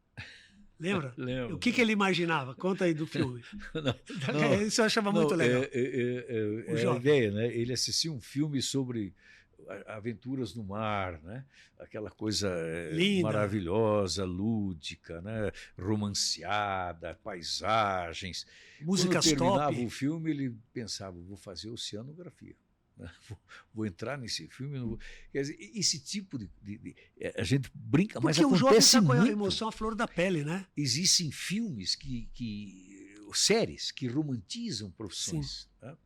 Lembra? Lembro. O que ele imaginava? Conta aí do filme. Isso eu achava muito legal. A ideia, né? Ele assistiu um filme sobre aventuras no mar, né? Aquela coisa maravilhosa, lúdica, né? Romanceada, paisagens. Músicas top. Quando terminava o filme, ele pensava, vou fazer oceanografia. Vou entrar nesse filme. Quer dizer, esse tipo a gente brinca, mas acontece muito. Porque o jovem está com a emoção à flor da pele, né? Existem filmes séries que romantizam profissões. Tá?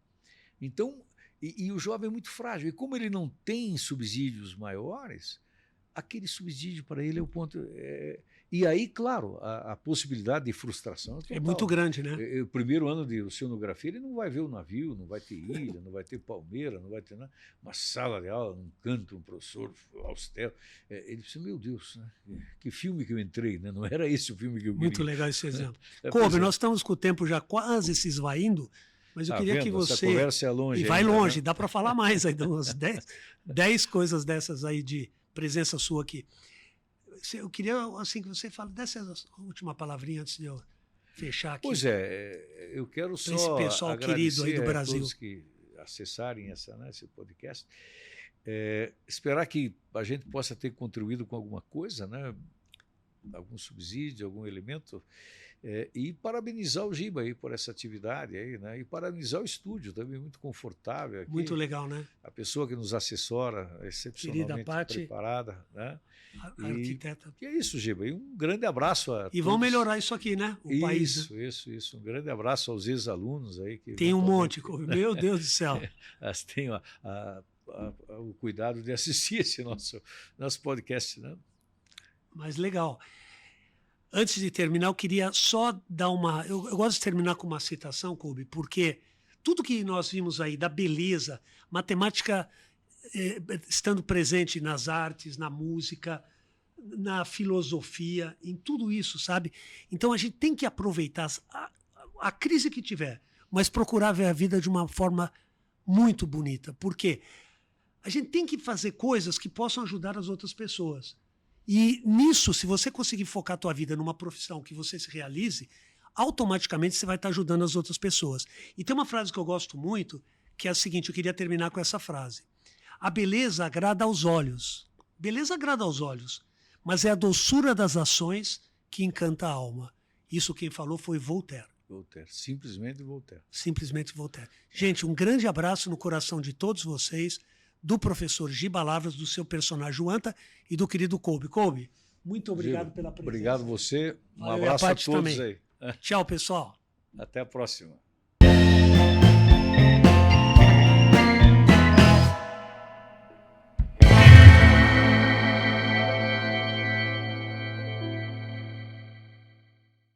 Então, e o jovem é muito frágil. E como ele não tem subsídios maiores, aquele subsídio para ele é o ponto. E aí, claro, a possibilidade de frustração é muito grande, né? O primeiro ano de oceanografia, ele não vai ver o navio, não vai ter ilha, não vai ter palmeira, não vai ter nada. Uma sala de aula, num canto, um professor austero. Ele pensa, meu Deus, né? Que filme que eu entrei, né? Não era esse o filme que eu queria. Muito legal esse exemplo. Kobe, nós estamos com o tempo já quase se esvaindo, mas eu queria que você... Essa conversa é longe. E vai ainda, longe, né? Dá para falar mais ainda, umas 10 coisas dessas aí de presença sua aqui. Eu queria assim que você fale dessa última palavrinha antes de eu fechar aqui. Pois eu quero só esse pessoal querido aí do Brasil, todos que acessarem esse podcast, esperar que a gente possa ter contribuído com alguma coisa, né? algum subsídio, algum elemento. E parabenizar o Giba aí por essa atividade aí, né? E parabenizar o estúdio também, muito confortável aqui. Muito legal, né? A pessoa que nos assessora é excepcionalmente preparada, né? A arquiteta. E é isso, Giba. E um grande abraço a todos. Vão melhorar isso aqui, né? O país. Isso. Um grande abraço aos ex-alunos aí. Que tem um monte, meu Deus do céu. Elas têm o cuidado de assistir esse nosso podcast, né? Mas legal. Antes de terminar, eu queria só dar uma... Eu gosto de terminar com uma citação, Kolbe, porque tudo que nós vimos aí da beleza, matemática estando presente nas artes, na música, na filosofia, em tudo isso, sabe? Então a gente tem que aproveitar a crise que tiver, mas procurar ver a vida de uma forma muito bonita. Por quê? A gente tem que fazer coisas que possam ajudar as outras pessoas. E nisso, se você conseguir focar a tua vida numa profissão que você se realize, automaticamente você vai estar ajudando as outras pessoas. E tem uma frase que eu gosto muito, que é a seguinte, eu queria terminar com essa frase. A beleza agrada aos olhos. Beleza agrada aos olhos, mas é a doçura das ações que encanta a alma. Isso quem falou foi Voltaire. Voltaire, simplesmente Voltaire. Simplesmente Voltaire. Gente, um grande abraço no coração de todos vocês, do professor Giba Lavras, do seu personagem Joanta e do querido Kolbe. Kolbe, muito obrigado pela presença. Obrigado você. Um abraço a todos também. Aí. Tchau, pessoal. Até a próxima.